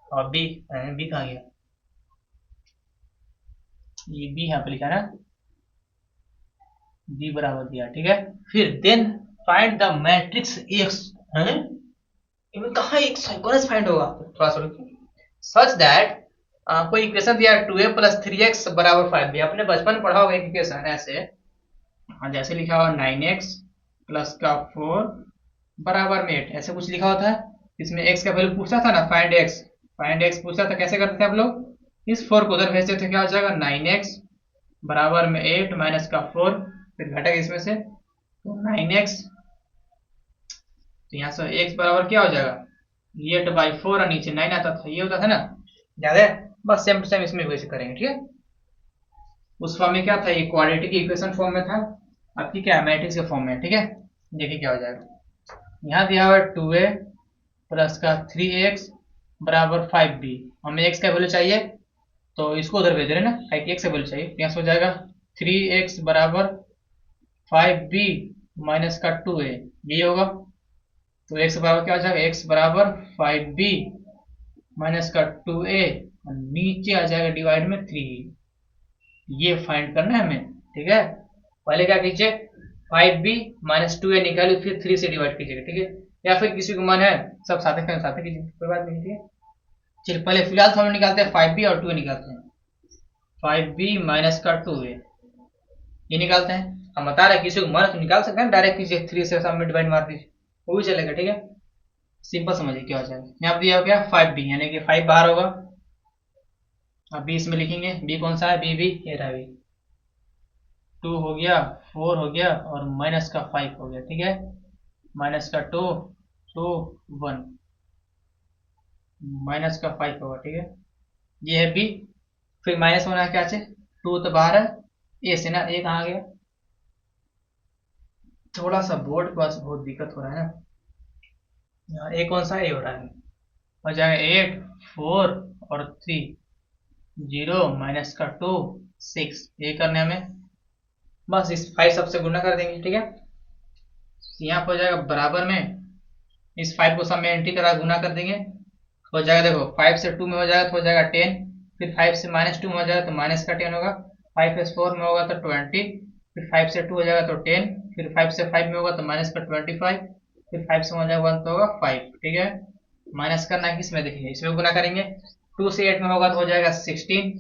और बी बी कहाँ गया, ये बी यहाँ पे लिखा है ना, बी बराबर दिया, ठीक है। फिर then find the matrix X, है इनमें कहाँ एक साइकोरस फाइंड होगा, थोड़ा सा रुकिए, सच दैट कोई इक्वेशन दिया है 2a प्लस 3x बराबर 5b, आपने बचपन में पढ़ा होगा एक इक्वेशन ऐसे, जैसे लिखा हुआ 9x प्लस का 4 बराबर में 8, ऐसे कुछ लिखा होता है, इसमें x का वैल्यू पूछता था ना, फाइंड x पूछता था, कैसे करते थे आप लोग, इस 4 को उधर भेजते थे, क्या हो जाएगा 9x बराबर में 8 माइनस का 4, फिर घटेगा इसमें से तो 9x, तो यहाँ से x बराबर क्या हो जाएगा 8/4, और नीचे 9 आता था, ये होता था ना, याद है। बस सेम टू सेम इसमें वैसे करेंगे, ठीक है। उस फॉर्म में क्या था, ये क्वाड्रेटिक इक्वेशन फॉर्म में था, आपकी क्या मैट्रिक्स के फॉर्म में, ठीक है। देखिए क्या हो जाएगा, यहाँ दिया हुआ 2a प्लस का 3x बराबर 5b, हमें x का वैल्यू चाहिए तो इसको उधर भेज रहे ना, x का वैल्यू चाहिए, यहाँ से हो जाएगा 3x बराबर 5b माइनस का 2a, यही होगा। तो x बराबर क्या हो जाएगा, x बराबर 5b माइनस का 2a और नीचे आ जाएगा डिवाइड में 3, ये फाइंड करना है हमें। ठीक है, पहले क्या कीजिए 5b माइनस 2a निकालिए, फिर 3 से डिवाइड कीजिएगा। ठीक है, या फिर किसी को मन है सब साथ कीजिए, कोई बात नहीं। ठीक है, चलिए पहले फिलहाल तो हम निकालते हैं 5b और 2a निकालते हैं। 5b माइनस का 2a ये निकालते हैं। हम बता रहे हैं किसी को मन तो निकाल सकते हैं, डायरेक्ट कीजिए 3 से सब में डिवाइड मार दीजिए, वो भी चलेगा। ठीक है, सिंपल समझिए क्या हो जाएगा। यहाँ पे दिया हो गया 5b यानी कि 5 बाहर होगा, अब b इसमें लिखेंगे, b कौन सा है, b भी ये रहा b, 2 हो गया, 4 हो गया और माइनस का 5 हो गया। ठीक है, माइनस का 2 2 1 माइनस का 5 होगा। ठीक है, ये है b, फिर माइनस होना है क्या से, 2 तो बाहर है, ए से ना, ए कहाँ गया, थोड़ा सा बोर्ड के पास बहुत दिक्कत हो रहा है ना, यहाँ ए कौन सा ए हो रहा है, हो जाएगा 8 4 और 3 0 माइनस का 2 6, ये करने में बस इस 5 सबसे गुना कर देंगे। ठीक है, यहाँ पर हो जाएगा बराबर में, इस 5 को सब में एंट्री करा गुना कर देंगे, हो जाएगा देखो 5 से 2 में हो जाएगा तो हो जाएगा 10, फिर 5 से -2 में हो जाएगा तो माइनस का 10 होगा, 5 से 4 में होगा तो 20, फिर 5 से 2 हो जाएगा तो 10, फिर 5 से 5 में होगा तो माइनस का 25, फिर 5 से हो जाएगा 1 तो होगा 5। ठीक है, माइनस करना है किसमें, देखिए इसमें गुना करेंगे, 2 से 8 में होगा तो हो जाएगा 16।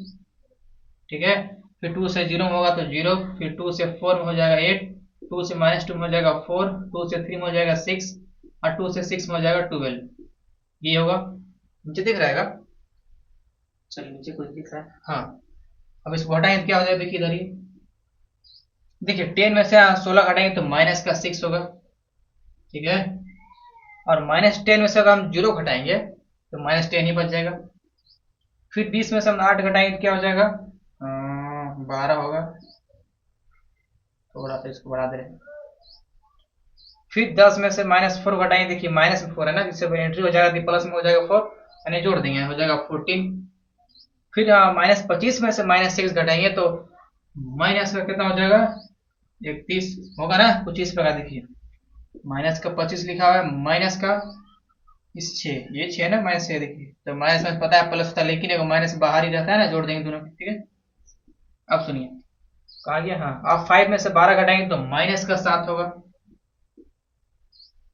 ठीक है, फिर 2 से 0 में होगा तो 0, फिर 2 से 4 में हो जाएगा 8, 2 से -2 में हो जाएगा 4, 2 से 3 में हो जाएगा 6 और 2 से 6 में हो जाएगा 12, ये होगा। नीचे दिख रहेगा, चलिए नीचे कुछ दिख रहा है, हाँ। अब इसको हटाएंगे तो क्या हो जाएगा, देखिए इधर ही देखिए 10 में से 16 घटाएंगे तो माइनस का 6 होगा। ठीक है, और -10 में से अगर हम 0 घटाएंगे तो -10 ही बच जाएगा, फिर 20 में से हम 8 घटाएंगे तो क्या हो जाएगा, 12 होगा, थोड़ा सा इसको बढ़ा दे रहे हैं। फिर 10 में से -4 घटाएंगे, देखिए माइनस में 4 है ना, जिससे एंट्री हो जाएगा प्लस में हो जाएगा 4, यानी जोड़ देंगे हो जाएगा 14। फिर -25 में से -6 घटाएंगे तो माइनस का कितना हो जाएगा, 31 होगा ना, कुछ इस प्रकार देखिए, माइनस का 25 लिखा हुआ है, माइनस का इस 6, ये 6 ना, -6 देखिए, तो माइनस में पता है प्लस होता है, लेकिन एक माइनस बाहर ही रहता है ना, जोड़ देंगे दोनों। ठीक है, अब सुनिए कहा गया, हाँ अब 5 में से 12 घटाएंगे तो माइनस का 7 होगा।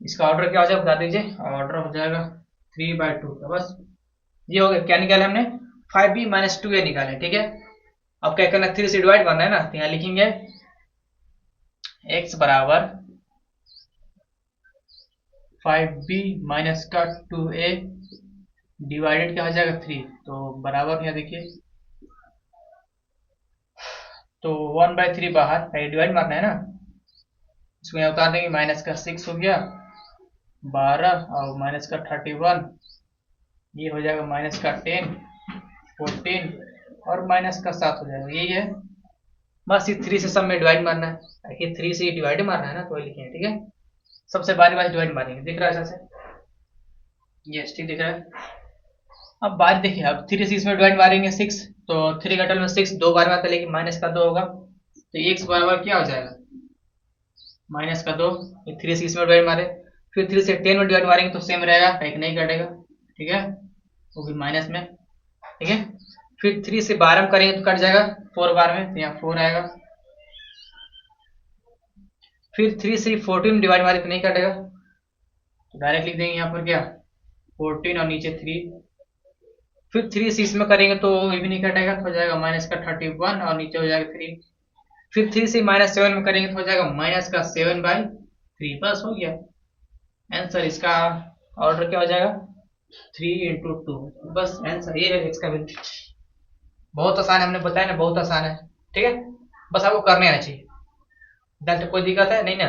इसका ऑर्डर क्या हो जाएगा बता दीजिए, ऑर्डर हो जाएगा 3/2 का, बस ये हो गया। क्या निकाले हमने, 5b माइनस 2a निकाले। ठीक है, अब क्या करना है, 3 से डिवाइड करना है ना, तो यहाँ लिखेंगे x बराबर 5b माइनस का 2a डिवाइडेड क्या हो जाएगा 3, तो बराबर यहाँ देखिए, तो 1/3 बाहर डिवाइड मारना है ना, इसको यहाँ उतार देंगे, माइनस का 6 हो गया 12 और माइनस का 31, ये हो जाएगा माइनस का 10 14 और माइनस का 7 हो जाएगा, यही है। बस ये 3 से सब में डिवाइड मारना है, ये 3 से डिवाइड मारना है ना, तो लिखेंगे। ठीक है, सबसे बारी बारी डिवाइड मारेंगे, दिख रहा है ऐसा से, यस ठीक दिख रहा है। अब बारी देखिए, अब 3 से इसमें डिवाइड मारेंगे 6, तो 3 घटल में 6 दो बार में आता है, लेकिन माइनस का 2 होगा, तो x बराबर क्या हो जाएगा, माइनस का 2, 3 से इसमें डिवाइड मारे, फिर 3 से 10 में डिवाइड मारेंगे तो सेम रहेगा, एक नहीं कटेगा। ठीक है, वो भी माइनस में। ठीक है, फिर 3 से 12 में करेंगे तो कट जाएगा 4 बार में, तो यहाँ 4 आएगा, फिर 3 से 14 में डिवाइड मारे तो नहीं कटेगा, तो डायरेक्ट लिख देंगे यहाँ पर क्या 14 और नीचे 3, फिर 3 से इसमें करेंगे तो ये भी नहीं कटेगा, तो हो जाएगा माइनस का 31 और नीचे हो जाएगा 3, फिर 3 से -7 में करेंगे तो हो जाएगा माइनस का 7/3, बस हो गया आंसर। इसका ऑर्डर क्या हो जाएगा 3 × 2, बस आंसर ये है एक्स का वैल्यू। बहुत आसान है, हमने बताया ना बहुत आसान है। ठीक है, बस आपको करने आना चाहिए, तो कोई दिक्कत है नहीं ना।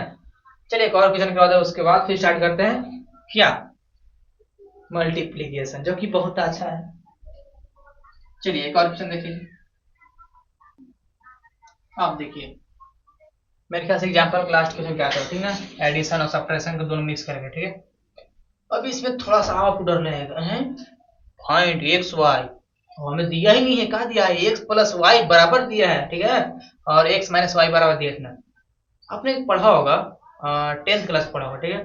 चलिए एक और क्वेश्चन के बाद उसके बाद फिर स्टार्ट करते हैं क्या, मल्टीप्लीकेशन, जो कि बहुत अच्छा है। चलिए एक और क्वेश्चन देखिए, आप देखिए मेरे ख्याल से एग्जाम्पल लास्ट क्वेश्चन क्या था, ठीक ना, एडिशन और सब्ट्रैक्शन को दोनों मिक्स करके। ठीक है, अब इसमें थोड़ा सा आपको डर लगेगा, है फाइंड एक्स वाई, हमें दिया ही नहीं है, कहा दिया है एक्स प्लस वाई बराबर दिया है। ठीक है, और एक्स माइनस वाई बराबर दिया है, आपने पढ़ा होगा 10th क्लास पढ़ा होगा। ठीक है,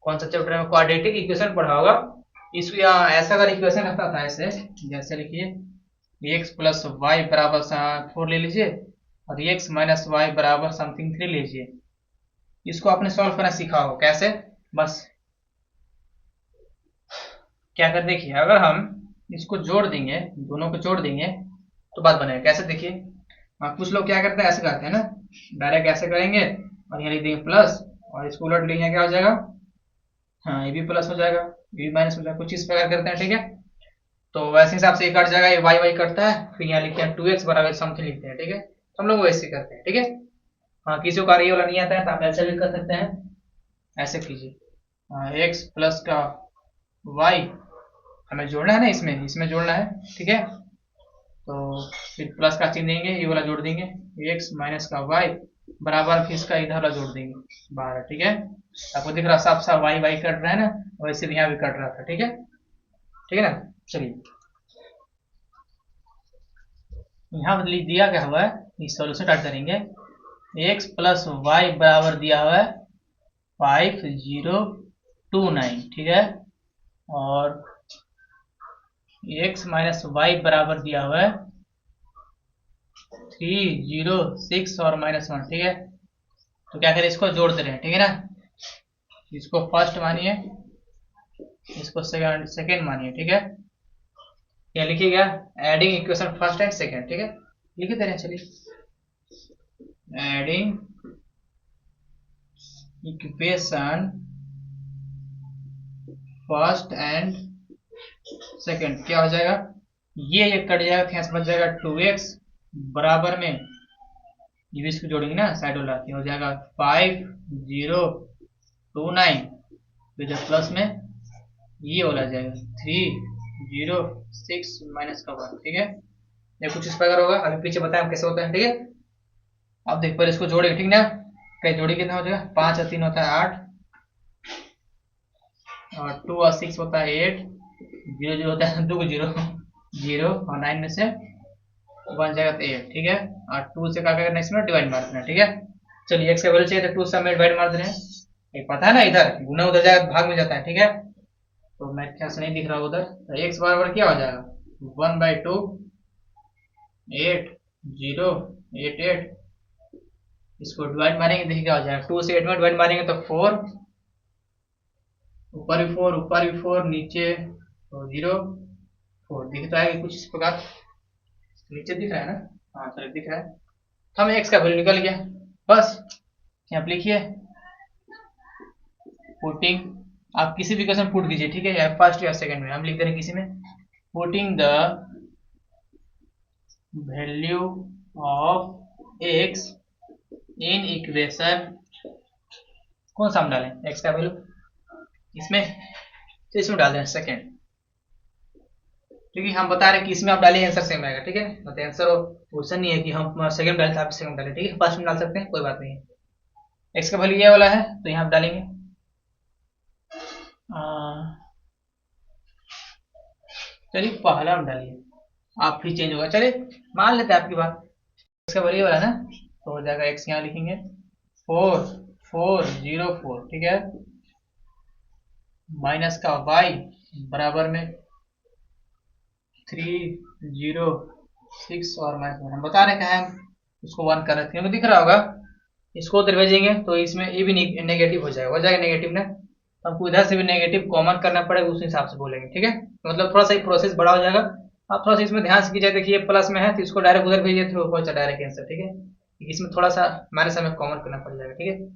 कौन सा चैप्टर में, क्वाड्रेटिक इक्वेशन पढ़ा होगा, इसको यहाँ ऐसा अगर इक्वेशन रखता था ऐसे, जैसे लिखिए एक्स प्लस वाई बराबर 4 ले लीजिए और एक्स माइनस वाई बराबर समथिंग 3 लीजिए। इसको आपने सॉल्व करना सीखा हो कैसे, बस क्या कर देखिए, अगर हम इसको जोड़ देंगे, दोनों को जोड़ देंगे तो बात बनेगा कैसे देखिए। कुछ लोग क्या करते हैं, ऐसे करते हैं ना, डायरेक्ट ऐसे करेंगे और यहाँ लिख देंगे प्लस और इसको उलट लेंगे, क्या हो जाएगा, हाँ ये भी प्लस हो जाएगा, ये भी माइनस हो जाएगा, कुछ इस प्रकार करते हैं, ठीक है। तो वैसे हिसाब से ये कट जाएगा, ये वाई वाई कटता है, फिर यहाँ लिखते हैं 2x बराबर समथिंग लिखते हैं, ठीक है। तो हम लोग वैसे करते हैं, ठीक है। हाँ किसी को ये वाला नहीं आता है तो आप ऐसे भी कर सकते हैं, ऐसे कीजिए, एक्स प्लस का वाई हमें जोड़ना है ना, इसमें इसमें जोड़ना है, ठीक है। तो फिर प्लस का चिन्ह देंगे, ये वाला जोड़ देंगे, एक्स माइनस का वाई बराबर फिर इसका इधर वाला जोड़ देंगे 12, ठीक है। आपको दिख रहा साफ साफ वाई वाई कट रहा है ना, वैसे भी यहाँ भी कट रहा था, ठीक है, ठीक है ना। चलिए यहाँ दिया क्या हुआ है, इस सॉल्यूशन स्टार्ट करेंगे, एक्स प्लस वाई बराबर दिया हुआ है 5029, ठीक है, और एक्स माइनस वाई बराबर दिया हुआ है 306 और -1, ठीक है। तो क्या करें, इसको जोड़ दे रहे हैं, ठीक है ना। इसको फर्स्ट मानिए, इसको सेकंड मानिए, ठीक है। क्या लिखिएगा, adding equation first and second, ठीक है, लिख दे रहे हैं। चलिए adding equation first and second, क्या हो जाएगा, ये कट जाएगा, यहाँ से बच जाएगा 2x बराबर में, ये भी इसको जोड़ेंगे ना साइड वाला, हो जाएगा 5029, फिर प्लस में ये वाला जाएगा 306 माइनस का 1, ठीक है। ये कुछ इस प्रकार होगा, अभी पीछे बताएं हम कैसे होता है, ठीक है। अब देख पर इसको जोड़ेंगे, ठीक ना, कहीं जोड़ी कितना हो जाएगा, 5 और 3 होता है 8, और 2 और 6 होता है 8, 0 0 होता है 2 0 0, और 9 में से 1 जाएगा तो 8, ठीक है। और 2 से क्या करना है, इसमें डिवाइड मार देना, ठीक है। चलिए एक्स का वैल्यू चाहिए तो 2 से डिवाइड मार दे रहे हैं, एक पता है ना, इधर गुना उधर जाएगा भाग में जाता है, ठीक है। तो मैं क्या से नहीं दिख रहा उधर, तो एक्स बराबर क्या हो जाएगा, 1/2 8 0 8 8, इसको डिवाइड मारेंगे, देखिए क्या हो जाएगा, 2 से 8 में डिवाइड मारेंगे तो 4, ऊपर भी 4 ऊपर भी 4 नीचे तो 0 4, दिखता है कि कुछ इस प्रकार, नीचे दिख रहा है ना, हाँ चलिए दिख रहा है। तो हमें एक्स का वैल्यू निकल गया, बस यहाँ पे लिखिए पुटिंग, आप किसी भी क्वेश्चन पुट कीजिए, ठीक है, या फर्स्ट या सेकंड में, हम लिख दे रहे हैं किसी में, putting the value of x in equation, कौन सा हम डालें एक्स का वैल्यू, इसमें, तो इसमें डाल दें सेकंड, ठीक है। हम बता रहे हैं कि इसमें आप डालिए आंसर सेम आएगा, ठीक है। मतलब आंसर क्वेश्चन नहीं है कि हम सेकंड डालें तो आप सेकंड डालें, ठीक है, फर्स्ट में डाल सकते हैं, कोई बात नहीं है। एक्स का वैल्यू ये वाला है तो यहाँ डालेंगे, चलिए पहला हम डालिए, आप फिर चेंज होगा, चलिए मान लेते हैं आपकी बात, एक्स का वैल्यू वाला ना, तो हो जाएगा एक्स यहाँ लिखेंगे 4404, ठीक है, माइनस का वाई बराबर में 306 और -1, हम बता रहे हैं उसको 1 कर रहे थे, दिख रहा होगा, इसको उधर भेजेंगे तो इसमें ये भी नेगेटिव हो जाएगा नेगेटिव ना, हमको इधर से भी नेगेटिव कॉमन करना पड़ेगा, उस हिसाब से बोलेंगे, ठीक है। मतलब थोड़ा सा ही प्रोसेस बड़ा हो जाएगा, आप थोड़ा सा इसमें ध्यान से कीजिए, देखिए प्लस में है तो इसको डायरेक्ट उधर भेजिए तो हो जाए डायरेक्ट आंसर, ठीक है। इसमें थोड़ा सा हमारे समय कॉमन करना पड़ जाएगा, ठीक है।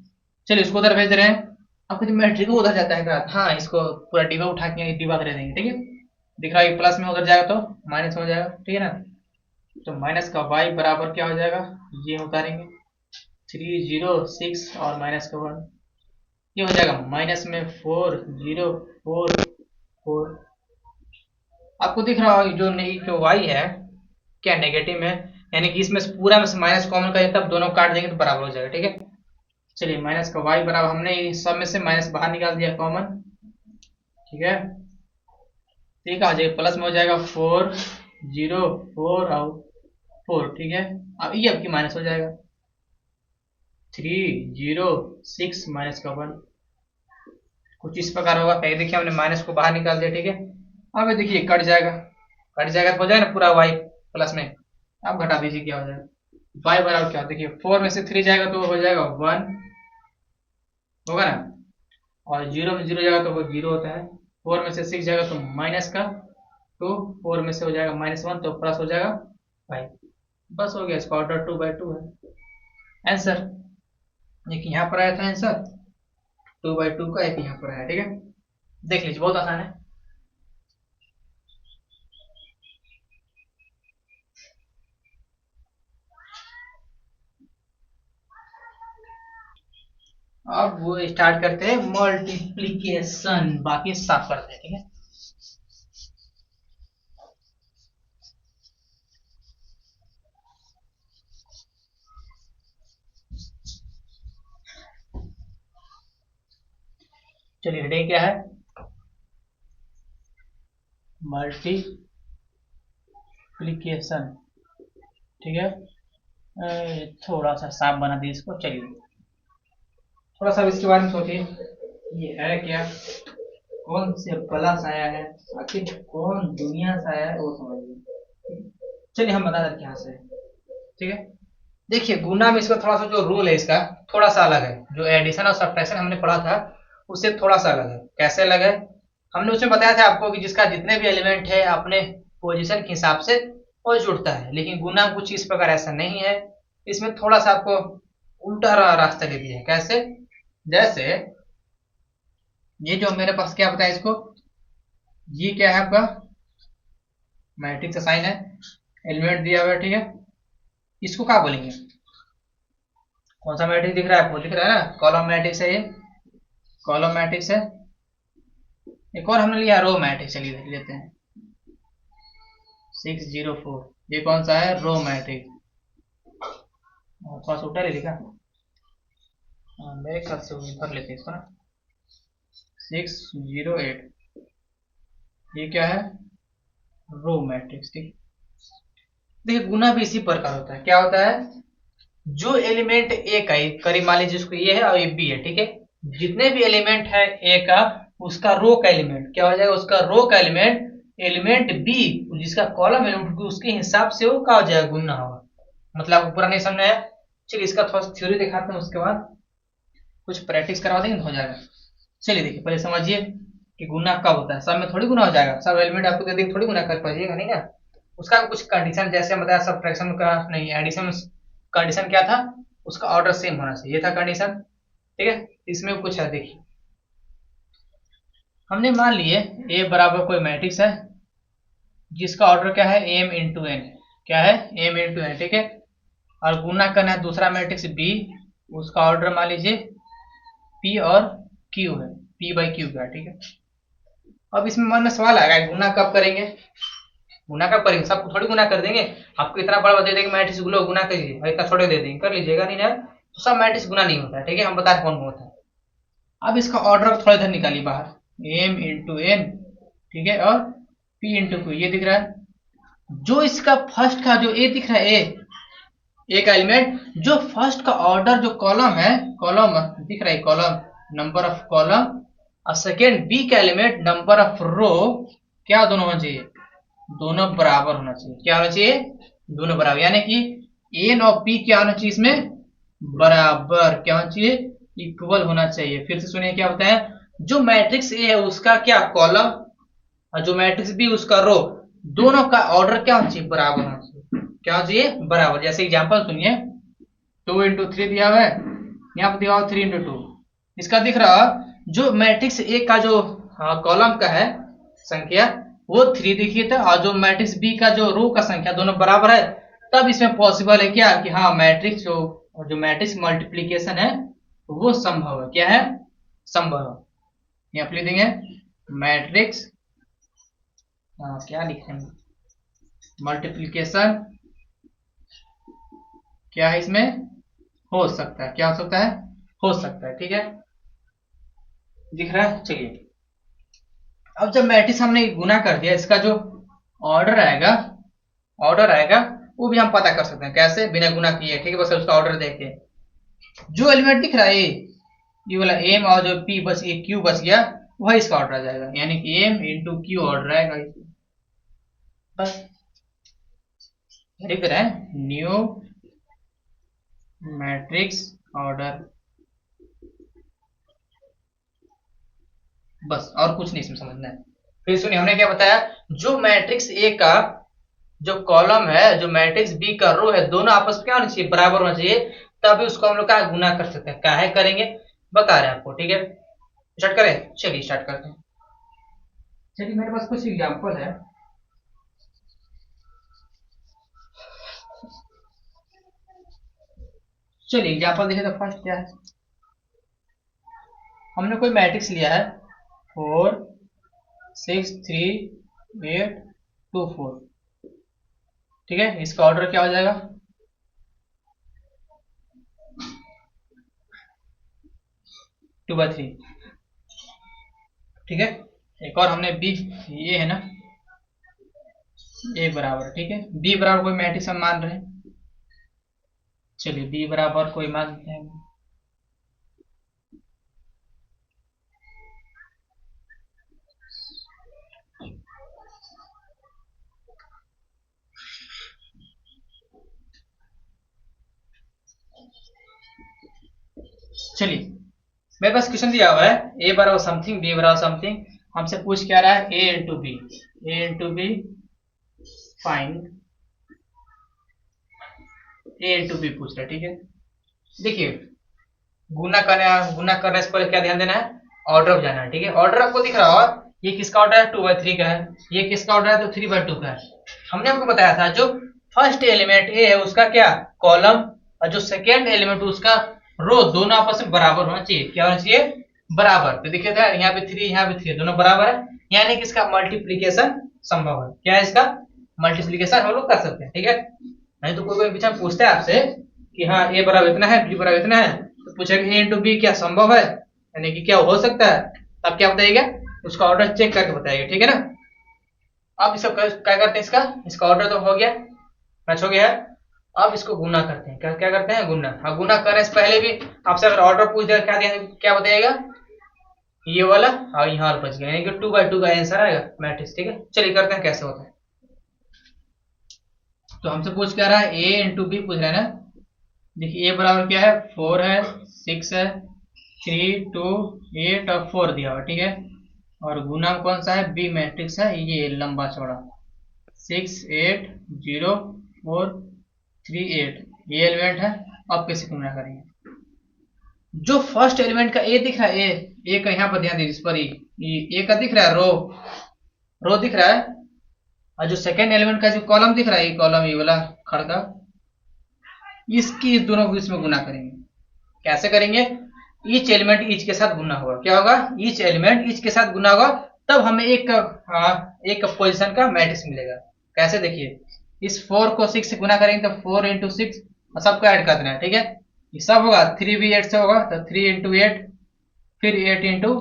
चलिए इसको उधर भेज दे रहे हैं, आपको जो मैट्रिक उधर जाता है, हाँ इसको पूरा डिब्बा उठा के डिब्बा दे देंगे, ठीक है। दिख रहा है प्लस में उधर जाएगा तो माइनस हो जाएगा, ठीक है ना। तो माइनस का वाई बराबर क्या हो जाएगा, ये उतारेंगे 306 और माइनस का 1, ये हो जाएगा माइनस में 4044, आपको दिख रहा होगा जो वाई है क्या नेगेटिव में, यानी कि इसमें पूरा में से माइनस कॉमन करें तब दोनों काट देंगे तो बराबर हो जाएगा, ठीक है। चलिए माइनस का वाई बराबर, हमने सब में से माइनस बाहर निकाल दिया कॉमन, ठीक है, ठीक है, आ जाएगा प्लस में हो जाएगा 404 और 4, ठीक है। अब ये आपकी माइनस हो जाएगा 306 माइनस का 1, कुछ इस प्रकार होगा। पहले देखिए हमने माइनस को बाहर निकाल दिया, ठीक है। अब ये देखिए कट जाएगा तो हो जाएगा ना पूरा y प्लस में। अब घटा दीजिए क्या हो जाएगा, y बराबर क्या, देखिए 4 में से 3 जाएगा तो हो जाएगा 1 होगा ना, और 0 में 0 जाएगा तो वो 0 होता है। 4 में से 6 जाएगा तो माइनस का 2, 4 में से हो जाएगा -1 तो प्लस हो जाएगा 5। बस हो गया, इसका ऑर्डर 2/2 है आंसर। एक यहाँ पर आया था आंसर 2/2 का, एक यहाँ पर आया, ठीक है। देख लीजिए बहुत आसान है। अब वो स्टार्ट करते हैं मल्टीप्लीकेशन, बाकी साफ करते हैं, ठीक है। चलिए हेडिंग क्या है, मल्टीप्लीकेशन, ठीक है। थोड़ा सा साफ बना दिए इसको। चलिए थोड़ा सा इसके बारे में सोचिए, ये है क्या, कौन से प्लस आया है, आखिर कौन दुनिया से आया है वो समझिए। चलिए हम बता देते हैं यहाँ से, ठीक है। देखिए गुना में इसका थोड़ा सा जो रूल है इसका थोड़ा सा अलग है। जो एडिशन और सब्ट्रैक्शन हमने पढ़ा था उससे थोड़ा सा अलग है। कैसे अलग है, हमने उसमें बताया था आपको कि जिसका जितने भी एलिमेंट है अपने पोजीशन के हिसाब से वो जुड़ता है, लेकिन गुना कुछ इस प्रकार ऐसा नहीं है। इसमें थोड़ा सा आपको उल्टा रास्ता ले दिया है। कैसे, जैसे ये जो मेरे पास क्या बताया इसको, ये क्या है आपका मैट्रिक्स साइन है, एलिमेंट दिया हुआ है, ठीक है। इसको क्या बोलेंगे, कौन सा मैट्रिक्स दिख रहा है आपको, दिख रहा है ना, कॉलम मैट्रिक्स है, ये कॉलम मैट्रिक्स है। एक और हमने लिया रो मैट्रिक्स, चलिए देख लेते हैं 604, ये कौन सा है, रो मैट्रिक्स। थोड़ा सा उल्टा ले लिखा, मेरे ख्याल से भर लेते हैं इसको ना, 608, ये क्या है, रो मैट्रिक्स, ठीक। देखिए गुना भी इसी प्रकार होता है। क्या होता है, जो एलिमेंट ए का, करीब मान लीजिए जिसको ये है और ये बी है, ठीक है। जितने भी एलिमेंट है ए का, उसका रो का एलिमेंट क्या हो जाएगा, उसका रो का एलिमेंट एलिमेंट बी जिसका कॉलम एलिमेंट उसके हिसाब से वो क्या हो जाएगा, गुना होगा। मतलब आपको पूरा नहीं समझ आया, चलिए इसका थोड़ा सा थ्योरी दिखाते हैं, उसके बाद कुछ प्रैक्टिस करवा देंगे तो हो जाएगा। चलिए देखिए पहले समझिए कि गुना कब होता है। सब में थोड़ी गुना हो जाएगा, सब एलिमेंट आपको दे देंगे थोड़ी गुना कर पाइएगा, नहीं ना। उसका कुछ कंडीशन, जैसे हम बताया सब्ट्रैक्शन का नहीं, एडिशन कंडीशन क्या था, उसका ऑर्डर सेम होना चाहिए, ये था कंडीशन, ठीक है। इसमें कुछ है, देखिए हमने मान लिए ए बराबर कोई मैट्रिक्स है जिसका ऑर्डर क्या है, m इंटू एन, क्या है, m इंटू एन, ठीक है। और गुना करना है दूसरा मैट्रिक्स बी, उसका ऑर्डर मान लीजिए p और q है, p/q का, ठीक है। अब इसमें मन में सवाल आएगा गुना कब करेंगे, गुना कब करेंगे, सबको थोड़ी गुना कर देंगे। आपको इतना बड़ा दे देंगे मैट्रिक्स गुना करिए, और इतना छोटे दे देंगे, कर लीजिएगा, नहीं ना, तो सब मैट्रिक्स गुना नहीं होता है, ठीक है। हम बता रहे कौन होता है। अब इसका ऑर्डर थोड़ा इधर निकालिए बाहर, m इंटू एन, ठीक है, और p इंटू क्यू, ये दिख रहा है। जो इसका फर्स्ट का जो a दिख रहा है, ए का एलिमेंट, जो फर्स्ट का ऑर्डर जो कॉलम है, कॉलम दिख रहा है, कॉलम नंबर ऑफ कॉलम, और सेकेंड बी का एलिमेंट नंबर ऑफ रो, क्या दोनों होना चाहिए, दोनों बराबर होना चाहिए। क्या होना चाहिए, दोनों बराबर, यानी कि एन और पी क्या होना चाहिए इसमें, बराबर, क्या होना चाहिए, इक्वल होना चाहिए। फिर से सुनिए क्या होता है, जो मैट्रिक्स ए है उसका क्या कॉलम, और जो मैट्रिक्स बी उसका रो, दोनों का ऑर्डर क्या होना चाहिए, बराबर होना चाहिए। क्या होना चाहिए, बराबर। जैसे एग्जांपल सुनिए, 2 × 3 दिया हुआ है, यहाँ पर दिया हुआ 3 × 2, इसका दिख रहा जो मैट्रिक्स ए का जो कॉलम का है संख्या वो 3 दिखी था, और जो मैट्रिक्स बी का जो रो का संख्या दोनों बराबर है, तब इसमें पॉसिबल है क्या कि हाँ मैट्रिक्स जो मैट्रिक्स मल्टीप्लीकेशन है वो संभव है। क्या है, संभव है। यहाँ पर लिख देंगे मैट्रिक्स, क्या लिखें, मल्टीप्लीकेशन क्या है इसमें, हो सकता है, क्या हो सकता है, हो सकता है, ठीक है, दिख रहा है। चलिए अब जब मैट्रिक्स हमने गुना कर दिया, इसका जो ऑर्डर आएगा, ऑर्डर आएगा वो भी हम पता कर सकते हैं, कैसे, बिना गुना किए, ठीक है। बस उसका ऑर्डर देख के जो एलिमेंट दिख रहा है ये वाला एम और जो पी बच गया क्यू बच गया वही इसका ऑर्डर आ जाएगा, यानी कि एम इंटू क्यू ऑर्डर आएगा। बस लिख रहे हैं न्यू मैट्रिक्स ऑर्डर, बस और कुछ नहीं इसमें समझना है। फिर सुनिए हमने क्या बताया, जो मैट्रिक्स ए का जो कॉलम है, जो मैट्रिक्स बी का रो है, दोनों आपस में क्या होना चाहिए, बराबर होना चाहिए, तभी उसको हम लोग का गुना कर सकते हैं। क्या है करेंगे बता रहे हैं आपको, ठीक है। स्टार्ट करें, चलिए स्टार्ट करते हैं। चलिए मेरे पास कुछ एग्जांपल है। चलिए एग्जांपल देखें तो फर्स्ट क्या है, हमने कोई मैट्रिक्स लिया है 4 6 3 8 2 4, ठीक है। इसका ऑर्डर क्या हो जाएगा, 2/3, ठीक है। एक और हमने बी, ये है ना ए बराबर, ठीक है, बी बराबर कोई मैट्रिक्स हम मान रहे हैं। चलिए बी बराबर कोई मानते हैं, चलिए मेरे पास क्वेश्चन दिया हुआ है ए बराबर समथिंग बी बराबर समथिंग, हमसे पूछ क्या रहा है ए इंटू बी फाइंड ए इंटू बी पूछ रहा है, ठीक है। देखिए गुना करने से पहले क्या ध्यान देना है, ऑर्डर ऑफ जाना है, ठीक है। ऑर्डर आपको दिख रहा होगा, ये किसका ऑर्डर है 2/3 का है, ये किसका ऑर्डर है तो 3/2 का है। हमने आपको बताया था जो फर्स्ट एलिमेंट ए है उसका क्या कॉलम, और जो सेकेंड एलिमेंट उसका रो, दोनों आपस में बराबर होना चाहिए। क्या होना चाहिए, बराबर। तो देखिए था यहाँ पे 3 यहाँ पे 3 दोनों बराबर है, यानी कि इसका मल्टीप्लीकेशन संभव है। क्या है इसका मल्टीप्लीकेशन हम लोग कर सकते हैं, ठीक है। नहीं तो कोई बीच में पूछता है आपसे कि हाँ ए बराबर इतना है बी बराबर इतना है, तो पूछेगा ए इंटू बी क्या संभव है, यानी कि क्या हो सकता है, तब क्या बताइएगा, उसका ऑर्डर चेक करके बताइएगा, ठीक है ना। अब इसका क्या करते हैं, इसका ऑर्डर तो हो गया, मैच हो गया है। अब इसको गुना करते हैं, क्या क्या करते हैं गुना। हाँ गुना करने से पहले भी आपसे अगर ऑर्डर पूछ देगा क्या बताइएगा, ये वाला और यहाँ बच गया, यानी कि 2/2 का आंसर आएगा मैट्रिक्स, ठीक है। चलिए करते हैं कैसे होता है। तो हमसे पूछ क्या रहा है ए इंटू बी पूछ रहा है ना। देखिए ए बराबर क्या है 4 है 6 है 3 2 8 और 4 दिया हुआ, ठीक है। और गुना कौन सा है, बी मैट्रिक्स है, ये लंबा चौड़ा 6 8 0 4 3 8, ये एलिमेंट है। अब कैसे गुना करेंगे, जो फर्स्ट एलिमेंट का ए दिख रहा है, ए का यहाँ पर ध्यान दीजिए, इस पर ए का दिख रहा है रो दिख रहा है, और जो सेकेंड एलिमेंट का जो कॉलम दिख रहा है, ये कॉलम ये वाला खड़का, इसकी इस दोनों को इसमें गुना करेंगे। कैसे करेंगे, ईच एलिमेंट ईच के साथ गुना होगा। क्या होगा, ईच एलिमेंट ईच के साथ गुना होगा, तब हमें एक पोजीशन का मैट्रिक्स मिलेगा। कैसे देखिए, इस 4 को 6 से गुना करेंगे तो 4 इंटू 6, सबको ऐड कर देना है, ठीक है। ये सब होगा 3 भी 8 से होगा तो 3 इंटू 8, फिर 8 इंटू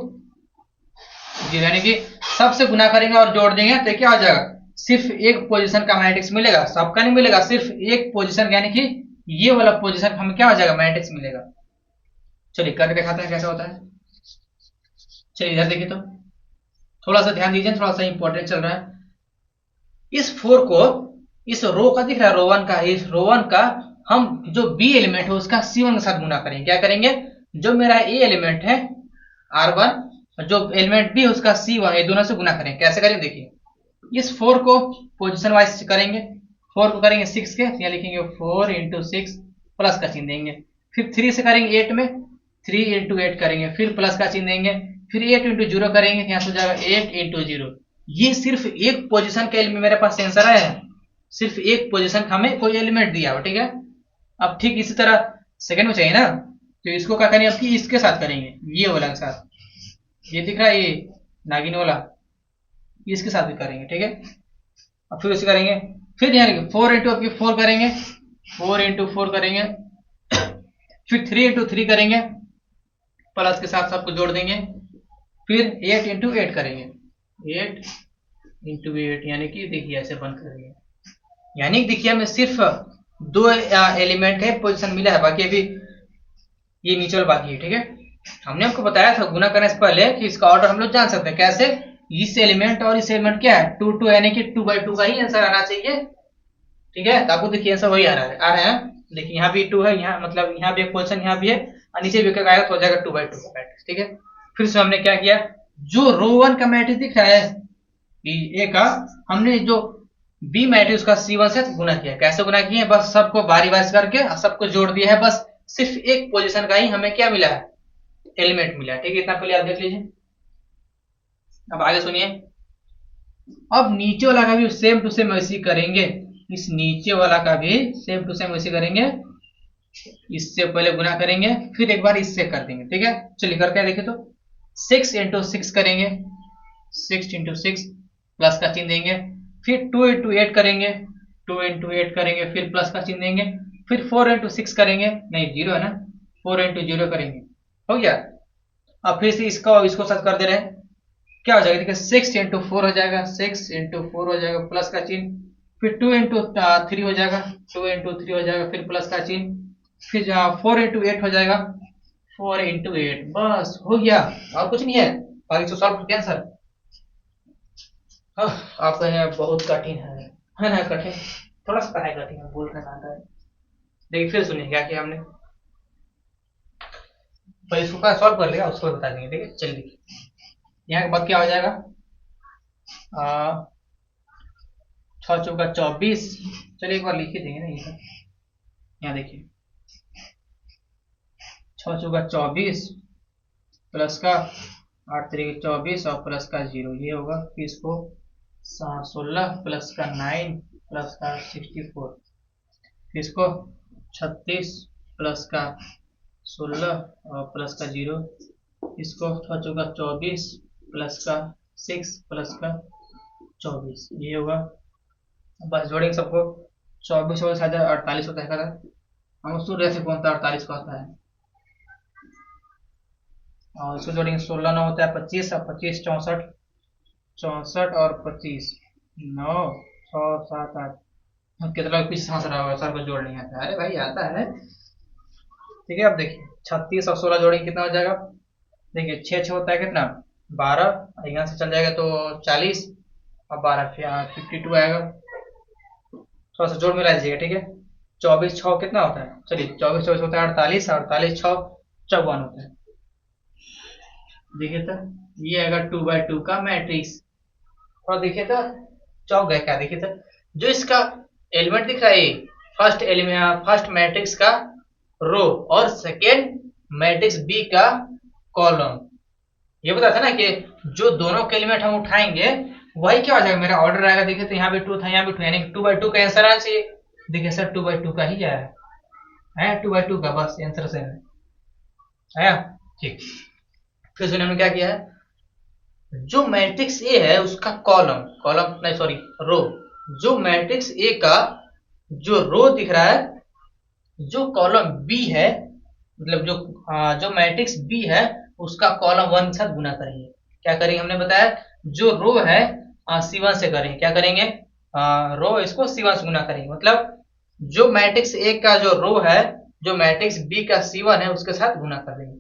0, यानी कि सबसे गुना करेंगे और जोड़ देंगे तो क्या हो जाएगा, सिर्फ एक पोजीशन का मैट्रिक्स मिलेगा, सबका नहीं मिलेगा, सिर्फ एक पोजीशन, यानी कि ये वाला पोजीशन हमें क्या हो जाएगा मैट्रिक्स मिलेगा। चलिए करके दिखाते हैं कैसे होता है। चलिए इधर देखिए, तो थोड़ा सा ध्यान दीजिए, थोड़ा सा इंपॉर्टेंट चल रहा है। इस 4 को इस रो का दिख रहा है रो 1 का, इस रो 1 का हम जो बी एलिमेंट है उसका C1 के साथ गुना करेंगे। क्या करेंगे, जो मेरा ए एलिमेंट है R1, जो एलिमेंट बी है उसका C1, ये दोनों से गुना करेंगे। कैसे करेंगे देखिए, इस 4 को पोजीशन वाइज करेंगे, 4 को करेंगे 6 के, यहाँ लिखेंगे 4 इंटू 6, प्लस का चिन्ह देंगे। फिर 3 से करेंगे 8 में, 3 इंटू 8 करेंगे, फिर प्लस का चिन्ह देंगे। फिर 8 इंटू 0 करेंगे, यहाँ से हो जाएगा 8 इंटू 0। ये सिर्फ एक पोजीशन के एलिमेंट मेरे पास आंसर है, सिर्फ एक पोजीशन का हमें कोई एलिमेंट दिया हो, ठीक है। अब ठीक इसी तरह सेकंड में चाहिए ना, तो इसको क्या करेंगे, अब इसके साथ करेंगे, ये वाला के साथ, ये दिख रहा है ये नागिन वाला, इसके साथ भी करेंगे, ठीक है। अब फिर उसे करेंगे, फिर ध्यान रखिए 4 इंटू 4 करेंगे, 4 इंटू 4 करेंगे, फिर 3 इंटू 3 करेंगे, प्लस के साथ सबको जोड़ देंगे। फिर 8 इंटू 8 करेंगे, 8 इंटू 8, यानी कि देखिए ऐसे बंद करेंगे, यानी देखिए हमें सिर्फ 2 एलिमेंट का पोजीशन मिला है, बाकी अभी ये नीचे वाला बाकी है, ठीक है। हमने आपको बताया था गुना करने से पहले कि इसका ऑर्डर हम लोग जान सकते हैं कैसे। इस एलिमेंट और इस एलिमेंट क्या है, 2 2 यानी कि 2/2 का ही आंसर आना चाहिए। ठीक है, तो आपको देखिए आंसर वही आ रहे हैं। देखिए यहाँ भी 2 है, यहाँ मतलब यहाँ भी एक पोजीशन यहाँ भी है, और नीचे भी आएगा तो हो जाएगा 2/2 का मैट्रिक्स। ठीक है, फिर से हमने क्या किया, जो रो 1 का मैट्रिक्स दिख रहा है ए का, हमने जो बी मैट्रिक्स का C1 से गुना किया। कैसे गुना किया, बस सबको बारी बारी करके सबको जोड़ दिया है। बस सिर्फ एक पोजीशन का ही हमें क्या मिला है, एलिमेंट मिला। ठीक है, इतना पहले आप देख लीजिए। अब आगे सुनिए, अब नीचे वाला का भी सेम टू सेम वैसे करेंगे। इस नीचे वाला का भी सेम टू सेम वैसे करेंगे, इससे पहले गुना करेंगे, फिर एक बार इससे कर देंगे। ठीक है, चलिए करते हैं। देखिए तो 6 इंटू 6 करेंगे, 6 इंटू 6 प्लस का चिन्ह देंगे, फिर 2 इंटू 8 करेंगे, 2 इंटू 8 करेंगे, फिर प्लस का चिन्ह देंगे, फिर 4 इंटू 6 करेंगे, नहीं 0 है ना, 4 इंटू 0 करेंगे, हो गया। अब फिर से इसका और इसको साथ कर दे रहे हैं, क्या हो जाएगा, देखिए 6 इंटू 4 हो जाएगा, 6 इंटू 4 हो जाएगा, प्लस का चिन्ह, फिर 2 इंटू 3 हो जाएगा, 2 इंटू 3 हो जाएगा, फिर प्लस का चिन्ह, फिर 4 इंटू 8 हो जाएगा, 4 इंटू 8, बस हो गया, और कुछ नहीं है। बाकी तो सॉल्व करते हैं सर। आप कहें बहुत कठिन है ना, कठिन थोड़ा सा है, कठिन है, बोल रहे हैं। देखिए फिर सुनिए क्या किया हमने, पहले इसको सॉल्व कर लिया, उसको बता देंगे। ठीक है, चलिए यहाँ के बाद क्या हो जाएगा, 6 चौका 24, चलिए एक बार लिख ही देंगे ना ये, यहाँ देखिए 6 चौका 24 प्लस का 8 3 24 और प्लस का 0, ये होगा। फिर इसको 16 प्लस का 9 प्लस का 64, फिर इसको 36 प्लस का 16 और प्लस का 0, इसको 6 चौका 24 प्लस का 6 प्लस का 24, ये होगा। बस जोड़ेंगे सबको, 24 और 48 होता है, हम सुन रहे थे कौन सा 48 का होता है, और इसको जोड़ेंगे 16 9 होता है 25, और 25 64, 64 और 25 9 6 7 8, कितना पीछे हंस रहा होगा, सर को जोड़ नहीं आता। अरे भाई आता है। ठीक है, अब देखिए 36 और 16 जोड़ेंगे कितना हो जाएगा, देखिए 6 6 होता है कितना 12, यहाँ से चल जाएगा तो 40 और 12 52 आएगा। थोड़ा सा जोड़ मिला दीजिएगा। ठीक है, 24 6 कितना होता है, चलिए 24 24 होता है 48, 48 6 54 होता है। देखिए तो ये आएगा 2/2 का मैट्रिक्स। और देखिए तो चौक गए क्या, देखिए तो जो इसका एलिमेंट दिख रहा है, फर्स्ट एलिमेंट फर्स्ट मैट्रिक्स का रो और सेकेंड मैट्रिक्स बी का कॉलम, ये बताया था ना कि जो दोनों के एलिमेंट हम उठाएंगे वही क्या हो जाएगा, मेरा ऑर्डर आएगा। देखिए तो यहाँ भी 2 था, यहाँ भी 2, यानी 2/2 का आंसर आना चाहिए। देखिए सर 2/2 का ही आया है, 2/2 का, बस आंसर से आया। ठीक, फिर सुनिए हमने क्या किया है, जो मैट्रिक्स ए है उसका कॉलम कॉलम नहीं सॉरी रो, जो मैट्रिक्स ए का जो रो दिख रहा है, जो कॉलम बी है, मतलब जो मैट्रिक्स बी है उसका कॉलम 1 के साथ गुना करेंगे। क्या करेंगे, हमने बताया जो रो है C1 से करेंगे, क्या करेंगे, रो इसको C1 से गुना करेंगे, मतलब जो मैट्रिक्स ए का जो रो है, जो मैट्रिक्स बी का C1 है उसके साथ गुना कर देंगे।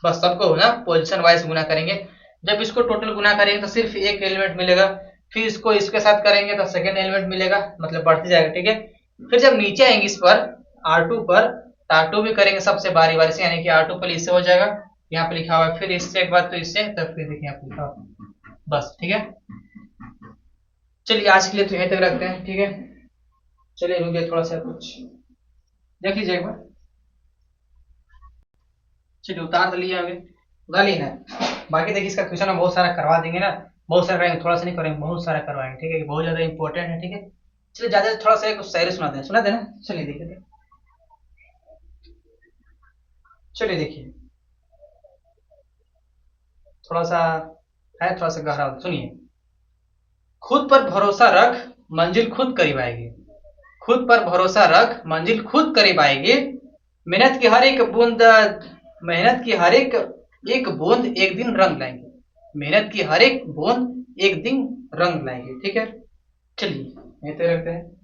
बस सबको ना पोजीशन वाइज गुना करेंगे। जब इसको टोटल गुना करेंगे तो सिर्फ एक एलिमेंट मिलेगा, फिर इसको इसके साथ करेंगे तो सेकेंड एलिमेंट मिलेगा, मतलब बढ़ते जाएगा। ठीक है, फिर जब नीचे आएंगे इस पर R2 पर, तो R2 भी करेंगे सबसे बारी बारी से, यानी कि R2 पर इससे हो जाएगा, यहाँ पे लिखा हुआ है, फिर इससे एक बार तो इससे, तो फिर देखिए यहाँ पे लिखा हुआ, बस। ठीक है, चलिए आज के लिए तो यहीं तक रखते हैं। ठीक है, चलिए रुकिए थोड़ा सा कुछ देख लीजिए एक बार, चलिए उतार तो लिया आगे, उतार ली ना। बाकी देखिए इसका क्वेश्चन हम बहुत सारा करवा देंगे ना, बहुत सारा करेंगे, थोड़ा सा नहीं करेंगे, बहुत सारा करवाएंगे। ठीक है, बहुत ज्यादा इंपॉर्टेंट है। ठीक है, चलिए ज्यादा थोड़ा सा कुछ शायरी सुना देना। चलिए देखिए, चलिए देखिए थोड़ा सा है, थोड़ा सा गहरा, सुनिए। खुद पर भरोसा रख मंजिल खुद करीब आएगी, खुद पर भरोसा रख मंजिल खुद करीब आएगी, मेहनत की हर एक बूंद मेहनत की हर एक बूंद एक दिन रंग लाएंगे, मेहनत की हर एक बूंद एक दिन रंग लाएंगे। ठीक है, चलिए यहीं तक रखते हैं।